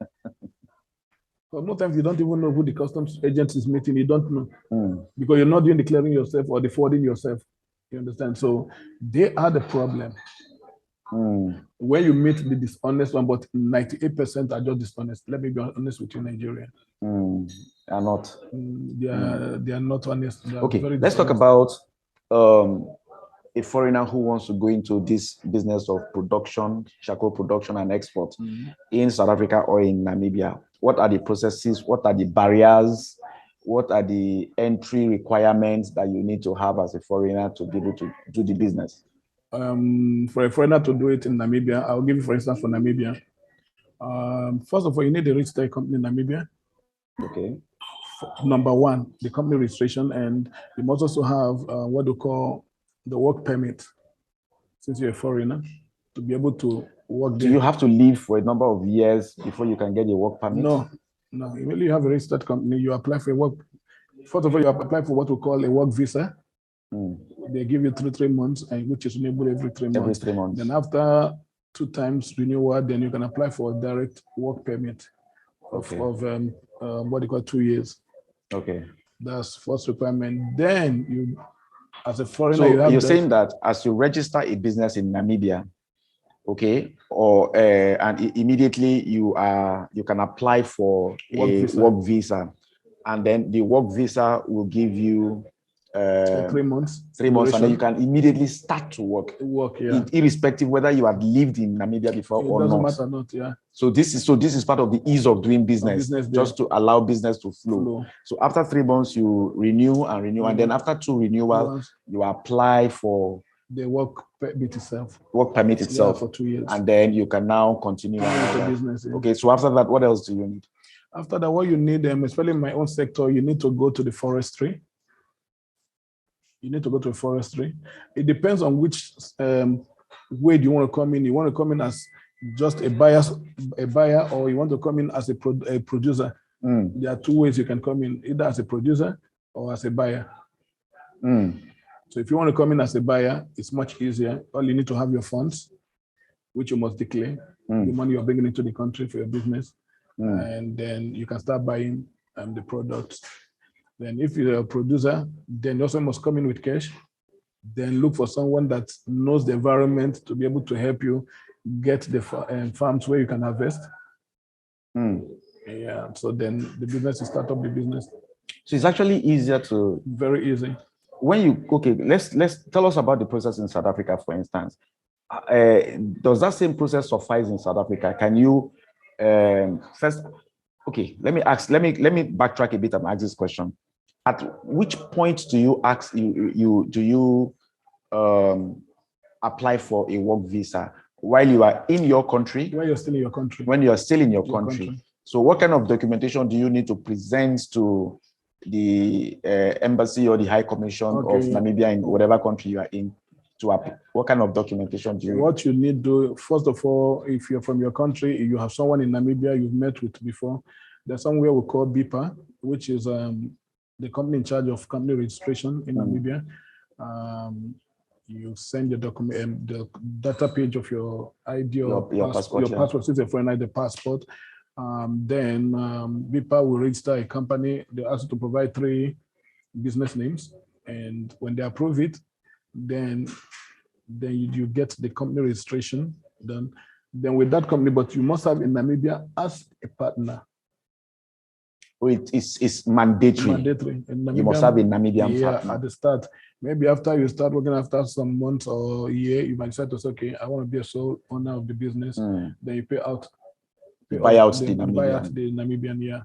But most times you don't even know who the customs agent is meeting. You don't know because you're not doing the clearing yourself or the forwarding yourself. You understand? So they are the problem. When you meet the dishonest one, but 98% are just dishonest. Let me be honest with you, Nigeria. They are not. They are not honest. Okay, let's talk about a foreigner who wants to go into this business of production, charcoal production and export in South Africa or in Namibia. What are the processes? What are the barriers? What are the entry requirements that you need to have as a foreigner to be able to do the business? For a foreigner to do it in Namibia, I'll give you, for instance, for Namibia. First of all, you need a registered company in Namibia. Okay. number one, the company registration, and you must also have what they call the work permit, since you're a foreigner, to be able to work there. Do you have to live for a number of years before you can get a work permit? No. Immediately you have a registered company, you apply for a work. First of all, you apply for what we call a work visa. They give you 3 months, and which is renewable every 3 months. Every 3 months. Then after 2 times renewal, then you can apply for a direct work permit of what they call 2 years. Okay. That's first requirement. Then you, as a foreigner, so you're saying that as you register a business in Namibia, okay, or and immediately you can apply for work visa, and then the work visa will give you 3 months. 3 months, and then you can immediately start to work. Yeah. Irrespective whether you had lived in Namibia before or not. It doesn't matter, yeah. So this is part of the ease of doing business, just to allow business to flow. So after 3 months, you renew, and then after 2 renewals, you apply for the work permit itself. Yeah, for 2 years, and then you can now continue the business. Yeah. Okay, so after that, what else do you need? After that, what you need, especially in my own sector, you need to go to the forestry. It depends on which way do you want to come in. You want to come in as just a buyer, or you want to come in as a producer. There are 2 ways you can come in, either as a producer or as a buyer. So if you want to come in as a buyer, it's much easier. All you need to have your funds, which you must declare, the money you're bringing into the country for your business, and then you can start buying the products. Then if you're a producer, then you also must come in with cash. Then look for someone that knows the environment to be able to help you get the farms where you can harvest. Yeah, so then the business, you start up the business. So it's actually easier to... Very easy. When you, okay, let's tell us about the process in South Africa, for instance. Does that same process suffice in South Africa? Can you first, okay, let me backtrack a bit and ask this question. At which point do you apply for a work visa? While you are in your country? While you're still in your country. When you are still in your country. So what kind of documentation do you need to present to the embassy or the High Commission of Namibia in whatever country you are in? What kind of documentation do you need? What you need to, first of all, if you're from your country, you have someone in Namibia you've met with before, there's somewhere we call BIPA, which is the company in charge of company registration in Namibia. You send your document, the data page of your ID or your passport, since you're foreign, the passport. Then BIPA will register a company. They ask you to provide 3 business names, and when they approve it, then you get the company registration done. Then with that company, but you must have in Namibia as a partner. It's mandatory. Mandatory. You must have a Namibian partner. At the start. Maybe after you start working, after some months or a year, you might decide to say, okay, I want to be a sole owner of the business. Then you pay out. Buy out the Namibian,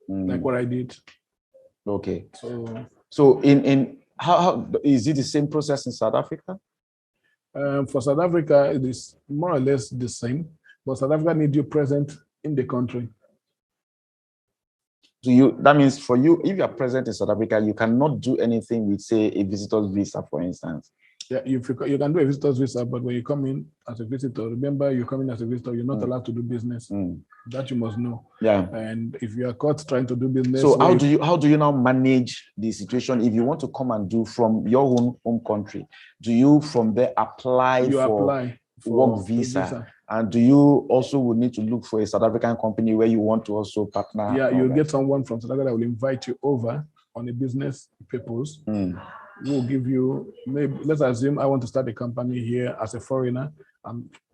like what I did. Okay. So in how is it the same process in South Africa? For South Africa, it is more or less the same, but South Africa needs you present in the country. That means for you, if you are present in South Africa, you cannot do anything with, say, a visitor's visa, for instance. Yeah, you can do a visitor's visa, but when you come in as a visitor, remember you come in as a visitor, you're not allowed to do business. That you must know. Yeah. And if you are caught trying to do business, so how do you now manage the situation if you want to come and do from your home country? Do you from there apply for work visa? And do you also will need to look for a South African company where you want to also partner? Yeah, you'll get someone from South Africa that will invite you over on a business purpose. We'll give you, maybe, let's assume I want to start a company here as a foreigner.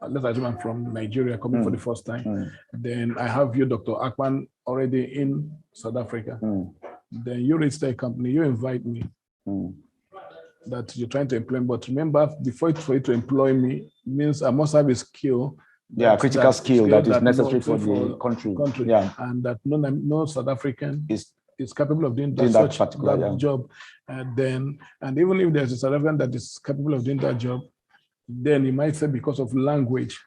Let's assume I'm from Nigeria coming for the first time. Then I have you, Dr. Akpan, already in South Africa. Then you register a company, you invite me. That you're trying to employ me. But remember, for you to employ me means I must have a skill. Critical skill that is necessary for the country. Yeah. And that no South African is capable of doing that job. And even if there's a South African that is capable of doing that job, then you might say because of language.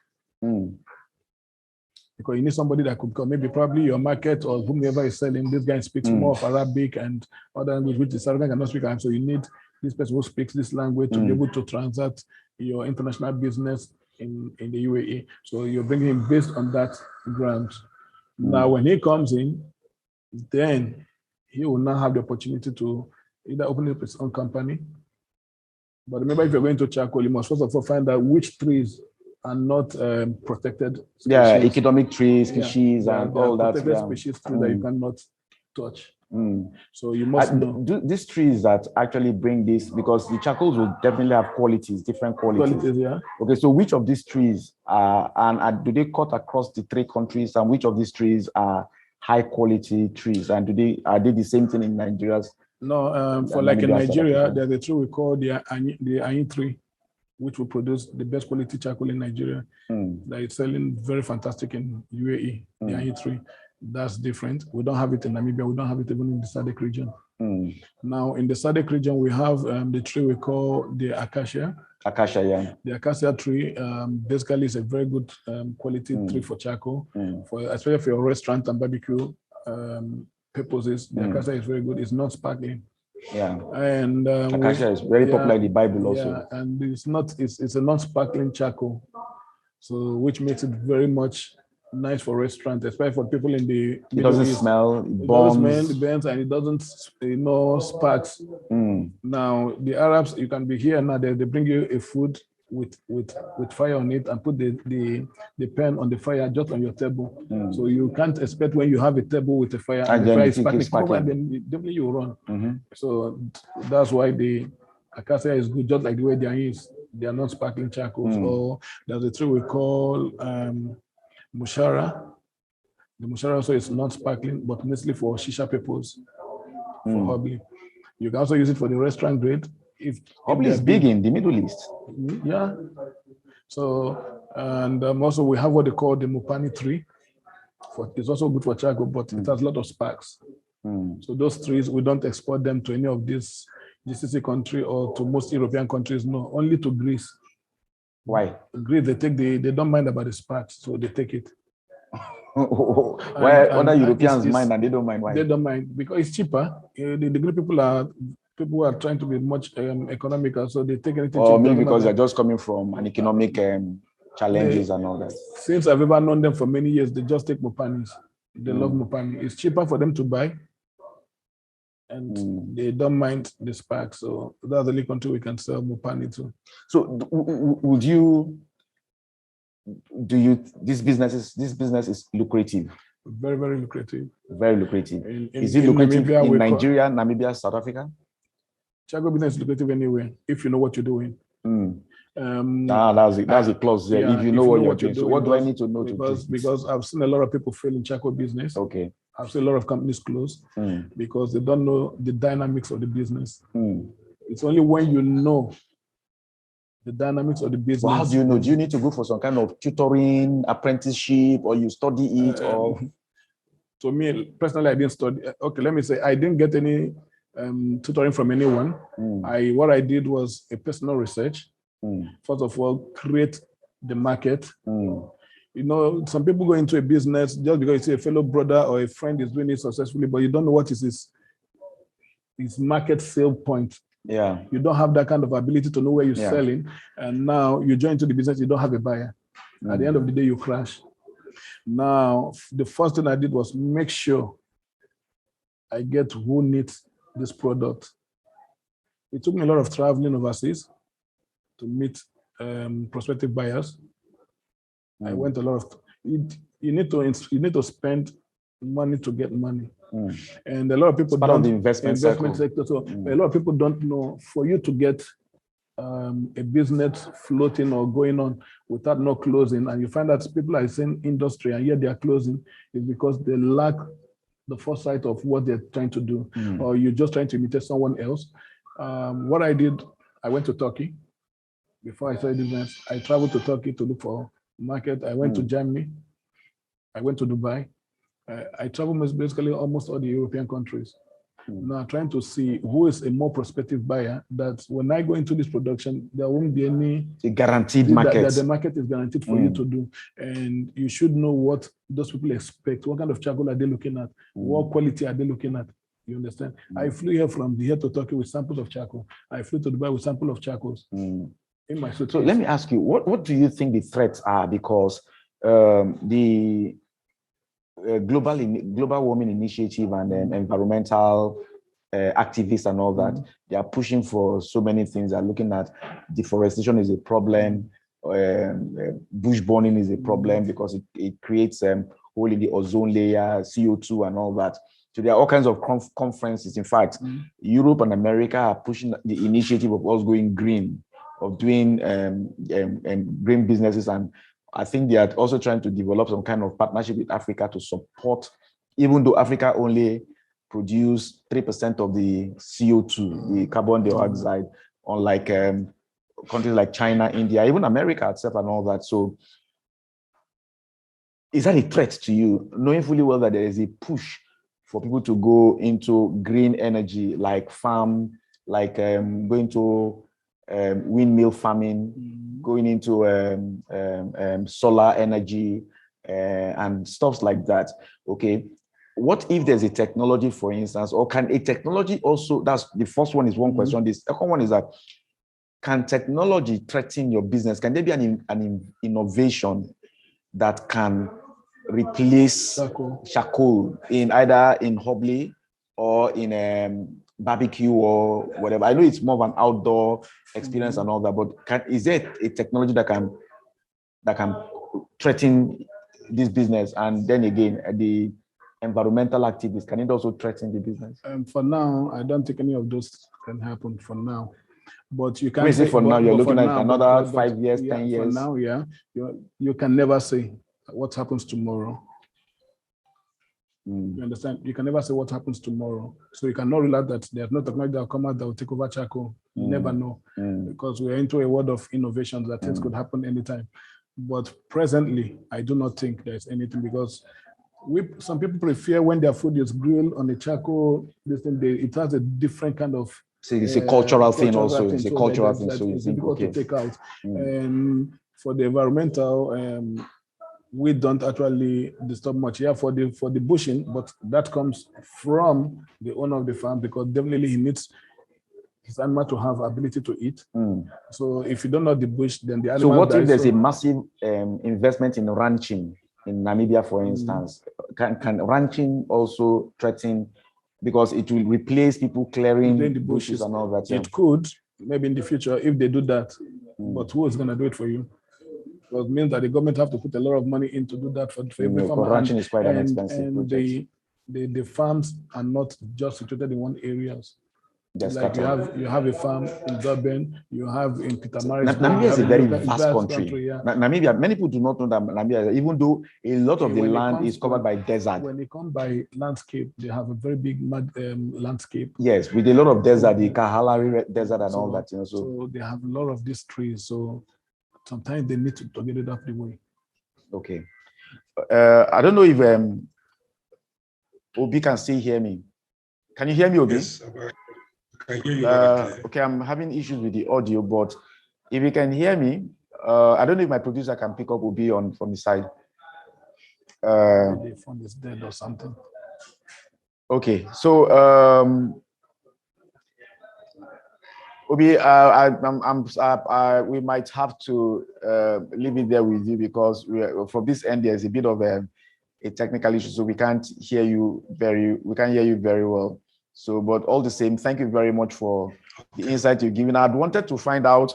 Because because you need somebody that could come, maybe probably your market or whomever is selling. This guy speaks more of Arabic and other language, which the South African cannot speak. And so you need this person who speaks this language to be able to transact your international business in the UAE. So you're bringing him based on that ground. Now, when he comes in, then he will now have the opportunity to either open up his own company. But remember, if you're going to charcoal, you must first of all find out which trees are not protected species. Yeah, economic trees, species, and all that. Protected species trees that you cannot touch. So you must know. These trees that actually bring this, because the charcoals will definitely have qualities, different qualities. Yeah. Okay, so which of these trees and do they cut across the 3 countries, and which of these trees are high quality trees, and are they the same thing in Nigeria? No, for like in Nigeria, there's a tree we call the Ayin tree, which will produce the best quality charcoal in Nigeria. That is selling very fantastic in UAE, the Ayin tree. That's different. We don't have it in Namibia. We don't have it even in the SADC region. Now, in the SADC region, we have the tree we call the Acacia. Acacia, yeah. The Acacia tree basically is a very good quality tree for charcoal, especially for your restaurant and barbecue purposes. The Acacia is very good. It's not sparkling. Yeah. And Acacia is very popular in the Bible also. Yeah, and it's a non-sparkling charcoal, so which makes it very much nice for restaurants, especially for people in the It doesn't smell, it burns, and it doesn't, sparks. Now the Arabs, you can be here now. They bring you a food with fire on it and put the pan on the fire just on your table. So you can't expect when you have a table with a fire and the fire is sparkling, then definitely you run. So that's why the Acacia is good, just like the way they are not sparkling charcoals. Or there's a tree we call Mushara. The Mushara also is not sparkling, but mostly for shisha purpose, for hobby. You can also use it for the restaurant grade. Hobby is big in the Middle East. Yeah. So, and also we have what they call the Mupani tree. It's also good for charcoal, but it has a lot of sparks. So those trees, we don't export them to any of these GCC country or to most European countries. No, only to Greece. Why? Greece, they don't mind about the sparks, so they take it. Why other Europeans mind and they don't mind? Why? They don't mind because it's cheaper. The Greek people are trying to be much economical, so they take anything. Or maybe because they're just coming from an economic challenges and all that. Since I've ever known them for many years, they just take Mopanis. They love Mopani. It's cheaper for them to buy, and they don't mind the sparks. So that's the only country we can sell Mopani to. So this business is lucrative? Very, very lucrative. Very lucrative. Is it lucrative Namibia, in Nigeria, Namibia, South Africa? Charcoal business is lucrative anywhere if you know what you're doing. That's a plus there. Yeah, if you know what you're doing. So what do I need to know? Because I've seen a lot of people fail in charcoal business. Okay. I've seen a lot of companies close because they don't know the dynamics of the business. It's only when you know the dynamics of the business. Well, how do you know? Do you need to go for some kind of tutoring, apprenticeship, or you study it? Or to me personally, I didn't study. Okay, let me say I didn't get any tutoring from anyone. What I did was a personal research. First of all, create the market. You know, some people go into a business just because you see a fellow brother or a friend is doing it successfully, but you don't know what is his market sale point. Yeah, you don't have that kind of ability to know where you're selling, and now you join into the business, you don't have a buyer. At the end of the day, you crash. Now, the first thing I did was make sure I get who needs this product. It took me a lot of traveling overseas to meet prospective buyers. I went a lot of. You need to spend money to get money. And a lot of people don't. Part of the investment sector. So a lot of people don't know, for you to get a business floating or going on without no closing, and you find that people are in industry and yet they are closing, is because they lack the foresight of what they're trying to do, or you're just trying to imitate someone else. What I did, I went to Turkey. Before I started business, I traveled to Turkey to look for market. I went to Germany. I went to Dubai. I traveled basically almost all the European countries. Now trying to see who is a more prospective buyer, that when I go into this production, there won't be any a guaranteed market. That the market is guaranteed for you to do. And you should know what those people expect. What kind of charcoal are they looking at? What quality are they looking at? You understand? I flew here from here to Turkey with samples of charcoal. I flew to Dubai with samples of charcoals. In my suitcase. So let me ask you, what do you think the threats are? Because the global warming initiative and environmental activists and all that, they are pushing for so many things. They're looking at deforestation is a problem, bush burning is a problem because it creates hole in the ozone layer, CO2 and all that. So there are all kinds of conferences. In fact, Europe and America are pushing the initiative of us going green, of doing green businesses, and I think they are also trying to develop some kind of partnership with Africa to support, even though Africa only produce 3% of the CO2, the carbon dioxide, unlike countries like China, India, even America itself and all that. So is that a threat to you, knowing fully well that there is a push for people to go into green energy, like farm, like going to windmill farming, going into solar energy and stuff like that? Okay, what if there's a technology, for instance, or can a technology also, that's the first one is one question. The second one is that, can technology threaten your business? Can there be an innovation that can replace charcoal in either in hobby or in barbecue or whatever? I know it's more of an outdoor experience and all that, but is there a technology that can threaten this business? And then again, the environmental activists, can it also threaten the business? For now, I don't think any of those can happen for now. But you can say for now, you're looking at another 5 years, 10 years. For now, yeah, you can never say what happens tomorrow. You understand? You can never say what happens tomorrow. So you cannot rely that there's no technology that will come out that will take over charcoal. You never know. Because we're into a world of innovations that things could happen anytime. But presently, I do not think there's anything, because some people prefer when their food is grilled on a charcoal, it has a different kind of. So it's a cultural thing also. It's a cultural thing. So it's difficult to take out. And for the environmental, we don't actually disturb much. Yeah, for the bushing, but that comes from the owner of the farm, because definitely he needs his animal to have ability to eat. So if you don't know the bush, then the animal. So what if there's a massive investment in ranching in Namibia, for instance? Can ranching also threaten, because it will replace people clearing the bushes and all that? It could, maybe in the future, if they do that. But who is going to do it for you? Because it means that the government have to put a lot of money in to do that for every farmer. Ranching is quite an expensive project. The farms are not just situated in one area. Like you have a farm in Durban, you have in Petermaris. Namibia is a very vast country. Yeah. Namibia, many people do not know that Namibia, even though a lot of the land is covered by desert. When they come by landscape, they have a very big landscape. Yes, with a lot of desert, the Kalahari desert and all that. So they have a lot of these trees. So sometimes they need to get it off the way. Okay. I don't know if Obi can still hear me. Can you hear me, Obi? Yes, I hear you. Okay, I'm having issues with the audio, but if you can hear me, I don't know if my producer can pick up Obi from the side. The phone is dead or something. Okay, so Obi, we might have to leave it there with you, because for this end there's a bit of a technical issue, so we can't hear you very well. So, but all the same, thank you very much for the insight you've given. I'd wanted to find out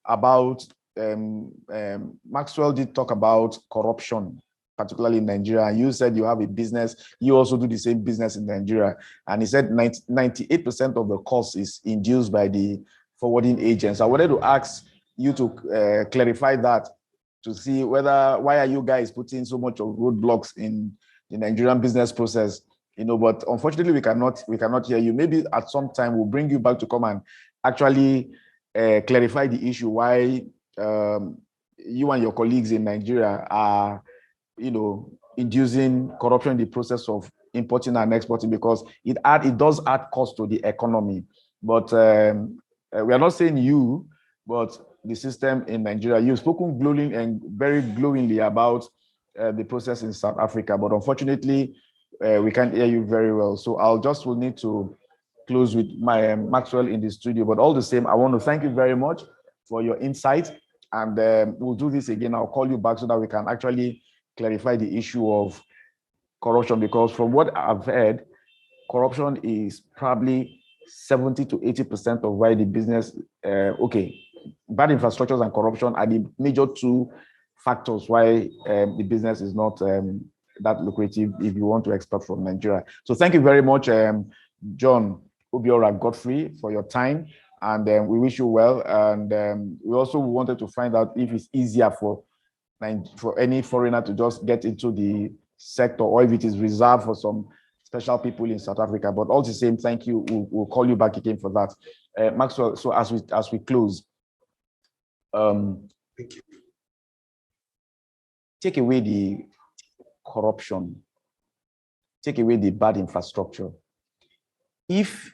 about Maxwell did talk about corruption, particularly in Nigeria. And you said you have a business, you also do the same business in Nigeria. And he said 98% of the cost is induced by the forwarding agents. I wanted to ask you to clarify that, to see why are you guys putting so much of roadblocks in the Nigerian business process? But unfortunately we cannot hear you. Maybe at some time we'll bring you back to come and actually clarify the issue, why you and your colleagues in Nigeria are inducing corruption in the process of importing and exporting, because it does add cost to the economy. But we are not saying you, but the system in Nigeria. You've spoken glowing and very glowingly about the process in South Africa, but unfortunately, we can't hear you very well. So will need to close with my Maxwell in the studio. But all the same, I want to thank you very much for your insight, and we'll do this again. I'll call you back so that we can actually clarify the issue of corruption, because from what I've heard, corruption is probably 70 to 80% of why the business, bad infrastructures and corruption are the major two factors why the business is not that lucrative if you want to export from Nigeria. So thank you very much, John, Obiorah, Godfrey, for your time, and we wish you well. And we also wanted to find out if it's easier for any foreigner to just get into the sector, or if it is reserved for some special people in South Africa. But all the same, thank you. We'll call you back again for that. Maxwell, so as we close, thank you. Take away the corruption, take away the bad infrastructure. If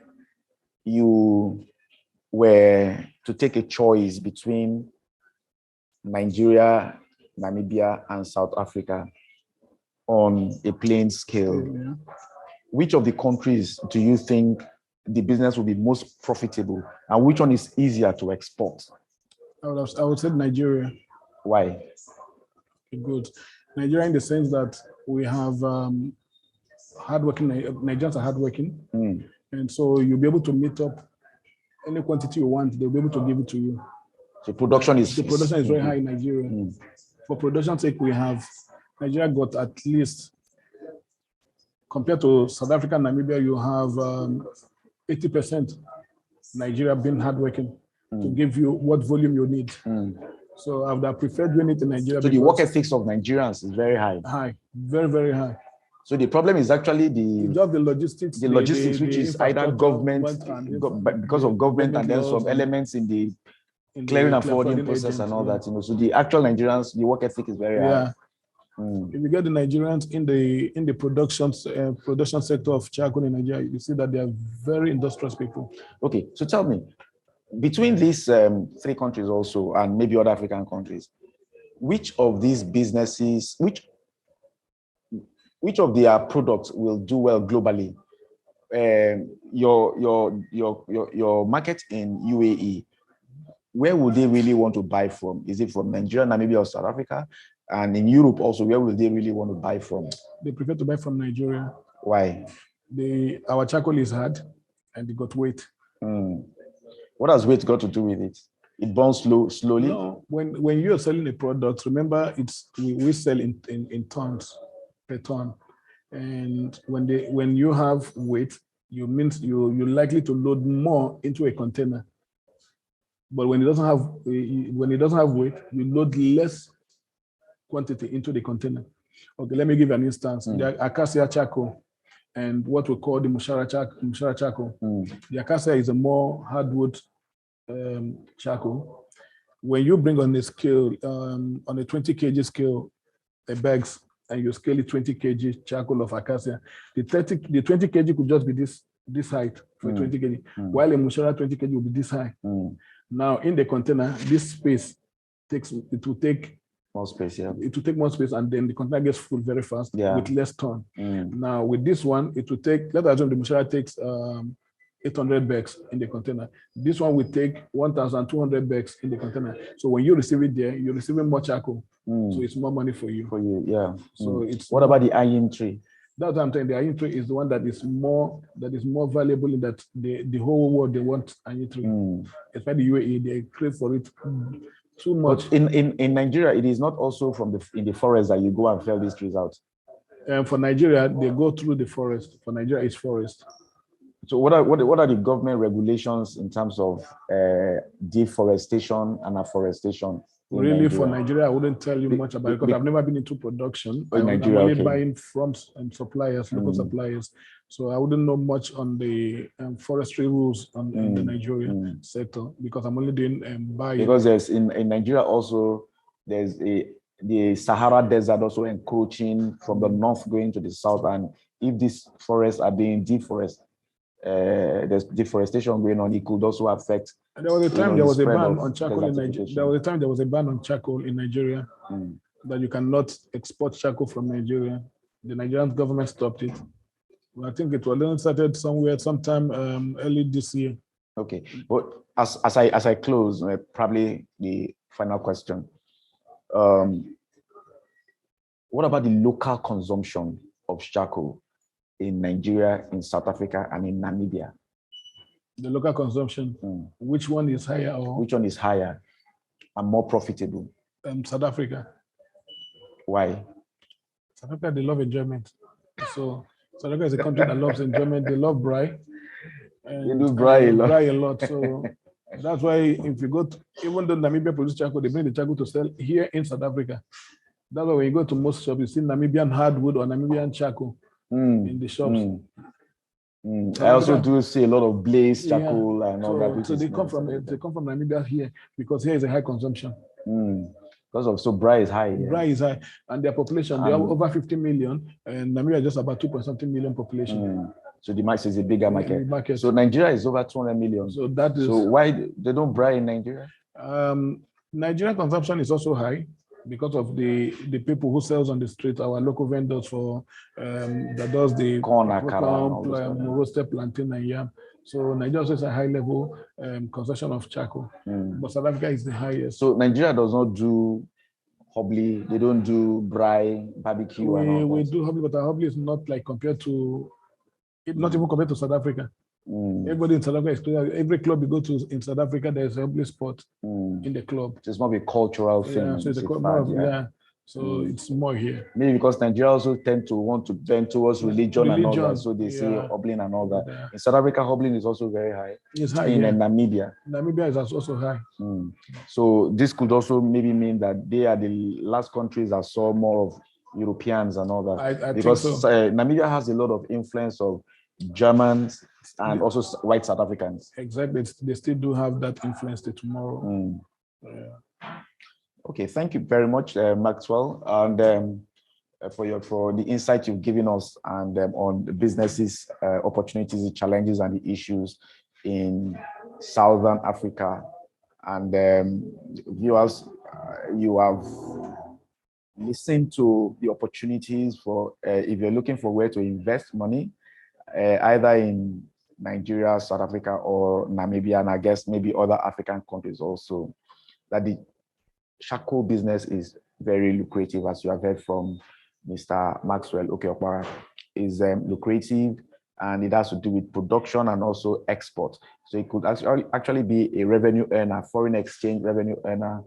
you were to take a choice between Nigeria, Namibia, and South Africa on a plain scale, which of the countries do you think the business will be most profitable, and which one is easier to export? I would say Nigeria. Why? Good. Nigeria, in the sense that we have hardworking Nigerians are hardworking, and so you'll be able to meet up any quantity you want. They'll be able to give it to you. So production is very high in Nigeria. For production's sake, we have Nigeria got at least, compared to South Africa and Namibia, you have 80% Nigeria being hardworking to give you what volume you need. So I would have preferred doing it in Nigeria. So the work ethics of Nigerians is very high. High, very, very high. So the problem is actually the logistics, which is either government, because of government, and then some elements in the clearing and forwarding process and all that. So the actual Nigerians, the work ethic is very high. If you get the Nigerians in the production sector of charcoal in Nigeria, you see that they are very industrious people. Okay, so tell me, between these three countries also, and maybe other African countries, which of these businesses, which of their products will do well globally? Your market in UAE, where would they really want to buy from? Is it from Nigeria, Namibia, or South Africa? And in Europe also, where will they really want to buy from? They prefer to buy from Nigeria. Why? Our charcoal is hard and it got weight. What has weight got to do with it? It burns slowly? No, when you're selling a product, remember we sell in tons per ton. And when you have weight, you're likely to load more into a container. But when it doesn't have weight, you load less quantity into the container. Okay, let me give you an instance. The Acacia charcoal and what we call the Mushara charcoal. The Acacia is a more hardwood charcoal. When you bring on a scale, on a 20 kg scale, the bags, and you scale it 20 kg charcoal of Acacia, the 20 kg could just be this height for 20 kg, while a Mushara 20 kg will be this high. Now in the container, this space will take more space, yeah. It will take more space, and then the container gets full very fast with less ton. Now with this one, it will take, let's assume the Mushara takes 800 bags in the container. This one will take 1,200 bags in the container. So when you receive it there, you're receiving more charcoal. So it's more money for you. Yeah. So it's what about the iron tree? That's what I'm saying. The iron tree is the one that is more valuable, in that the whole world, they want iron tree. Especially the UAE, they crave for it too much. But in Nigeria, it is not also in the forest that you go and fell these trees out. For Nigeria, they go through the forest. For Nigeria, it's forest. So what are the government regulations in terms of deforestation and afforestation? Really, Nigeria? For Nigeria, I wouldn't tell you much about it, because I've never been into production. I'm only buying from suppliers, local suppliers. So I wouldn't know much on the forestry rules in the Nigerian sector, because I'm only doing buying. Because there's in Nigeria also, there's the Sahara Desert also encroaching from the north going to the south, and if these forests are being deforested, there's deforestation going on, it could also affect. And there was a time there was a ban on charcoal in Nigeria. There was a time there was a ban on charcoal in Nigeria, that you cannot export charcoal from Nigeria. The Nigerian government stopped it. Well, I think it was started sometime early this year. Okay, but as I close, probably the final question. What about the local consumption of charcoal in Nigeria, in South Africa, and in Namibia? The local consumption, which one is higher? Which one is higher and more profitable? South Africa. Why? South Africa, they love enjoyment. So South Africa is a country that loves enjoyment. They love braai. They do braai a lot. So that's why if you go to, even though Namibia produce charcoal, they bring the charcoal to sell here in South Africa. That's why when you go to most shops, you see Namibian hardwood or Namibian charcoal in the shops. I also do see a lot of blaze charcoal and all that. So they come from Namibia here because here is a high consumption. Because of braai is high. Braai is high, and their population, they have over 50 million, and Namibia just about 2.something million population. So the market is a bigger market. So Nigeria is over 200 million. So that is. So why they don't braai in Nigeria? Nigerian consumption is also high because of the people who sells on the street, our local vendors for that does the corn, roasted plantain and yam. So Nigeria also has a high level consumption of charcoal, but South Africa is the highest. So Nigeria does not do hobly, they don't do braai, barbecue. We do hobly, but our hobly is not like compared to, not even compared to South Africa. Everybody in South Africa is clear. Every club you go to in South Africa, there's a hobly spot in the club. It's more of a cultural thing. So it's so it's more here. Maybe because Nigeria also tend to want to bend towards religion and all that, so they see hobbling and all that. In South Africa, hobbling is also very high. It's high in Namibia. Namibia is also high. So this could also maybe mean that they are the last countries that saw more of Europeans and all that. I because think so. Namibia has a lot of influence of Germans and also white South Africans. Exactly, they still do have that influence to tomorrow. Okay, thank you very much, Maxwell, and for the insight you've given us and on the businesses, opportunities, the challenges, and the issues in Southern Africa. And viewers, you have listened to the opportunities for if you're looking for where to invest money, either in Nigeria, South Africa, or Namibia, and I guess maybe other African countries also, that the charcoal business is very lucrative, as you have heard from Mr. Maxwell Ekeoparah, is lucrative, and it has to do with production and also export. So it could actually be a revenue earner, foreign exchange revenue earner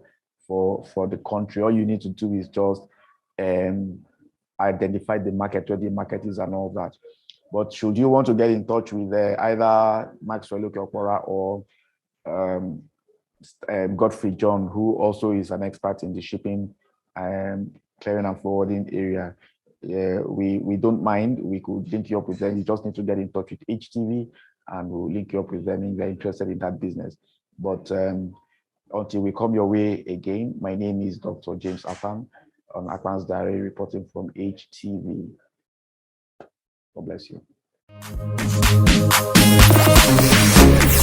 for the country. All you need to do is just identify the market, where the market is and all that. But should you want to get in touch with either Maxwell Ekeoparah or Godfrey John, who also is an expert in the shipping and clearing and forwarding area, we don't mind. We could link you up with them. You just need to get in touch with HTV, and we'll link you up with them if they're interested in that business. But until we come your way again, my name is Dr. James Akpan on Akpan'S Diary, reporting from HTV. God bless you.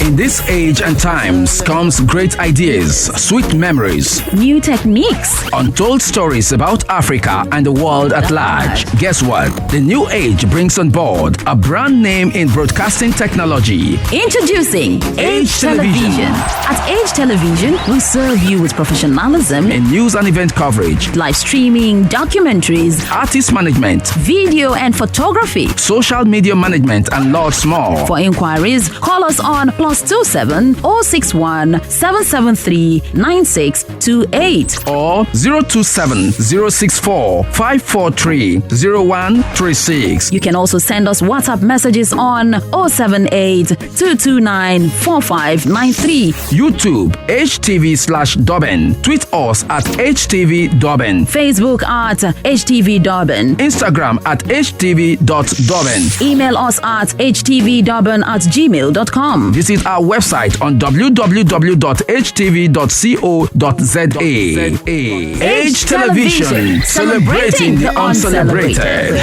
In this age and times comes great ideas, sweet memories, new techniques, untold stories about Africa and the world at large. Guess what? The new age brings on board a brand name in broadcasting technology. Introducing Age Television. At Age Television, we serve you with professionalism in news and event coverage, live streaming, documentaries, artist management, video and photography, social media management, and lots more. For inquiries, call us on +27 061 773 9628 or 027 064 543 0136. You can also send us WhatsApp messages on 078 229 4593. YouTube HTV/Durban. Tweet us at HTV Durban. Facebook at HTV Durban. Instagram at HTV.Durban. Email us at htvdurban@gmail.com. Visit our website on www.htv.co.za. Age Television, celebrating the uncelebrated.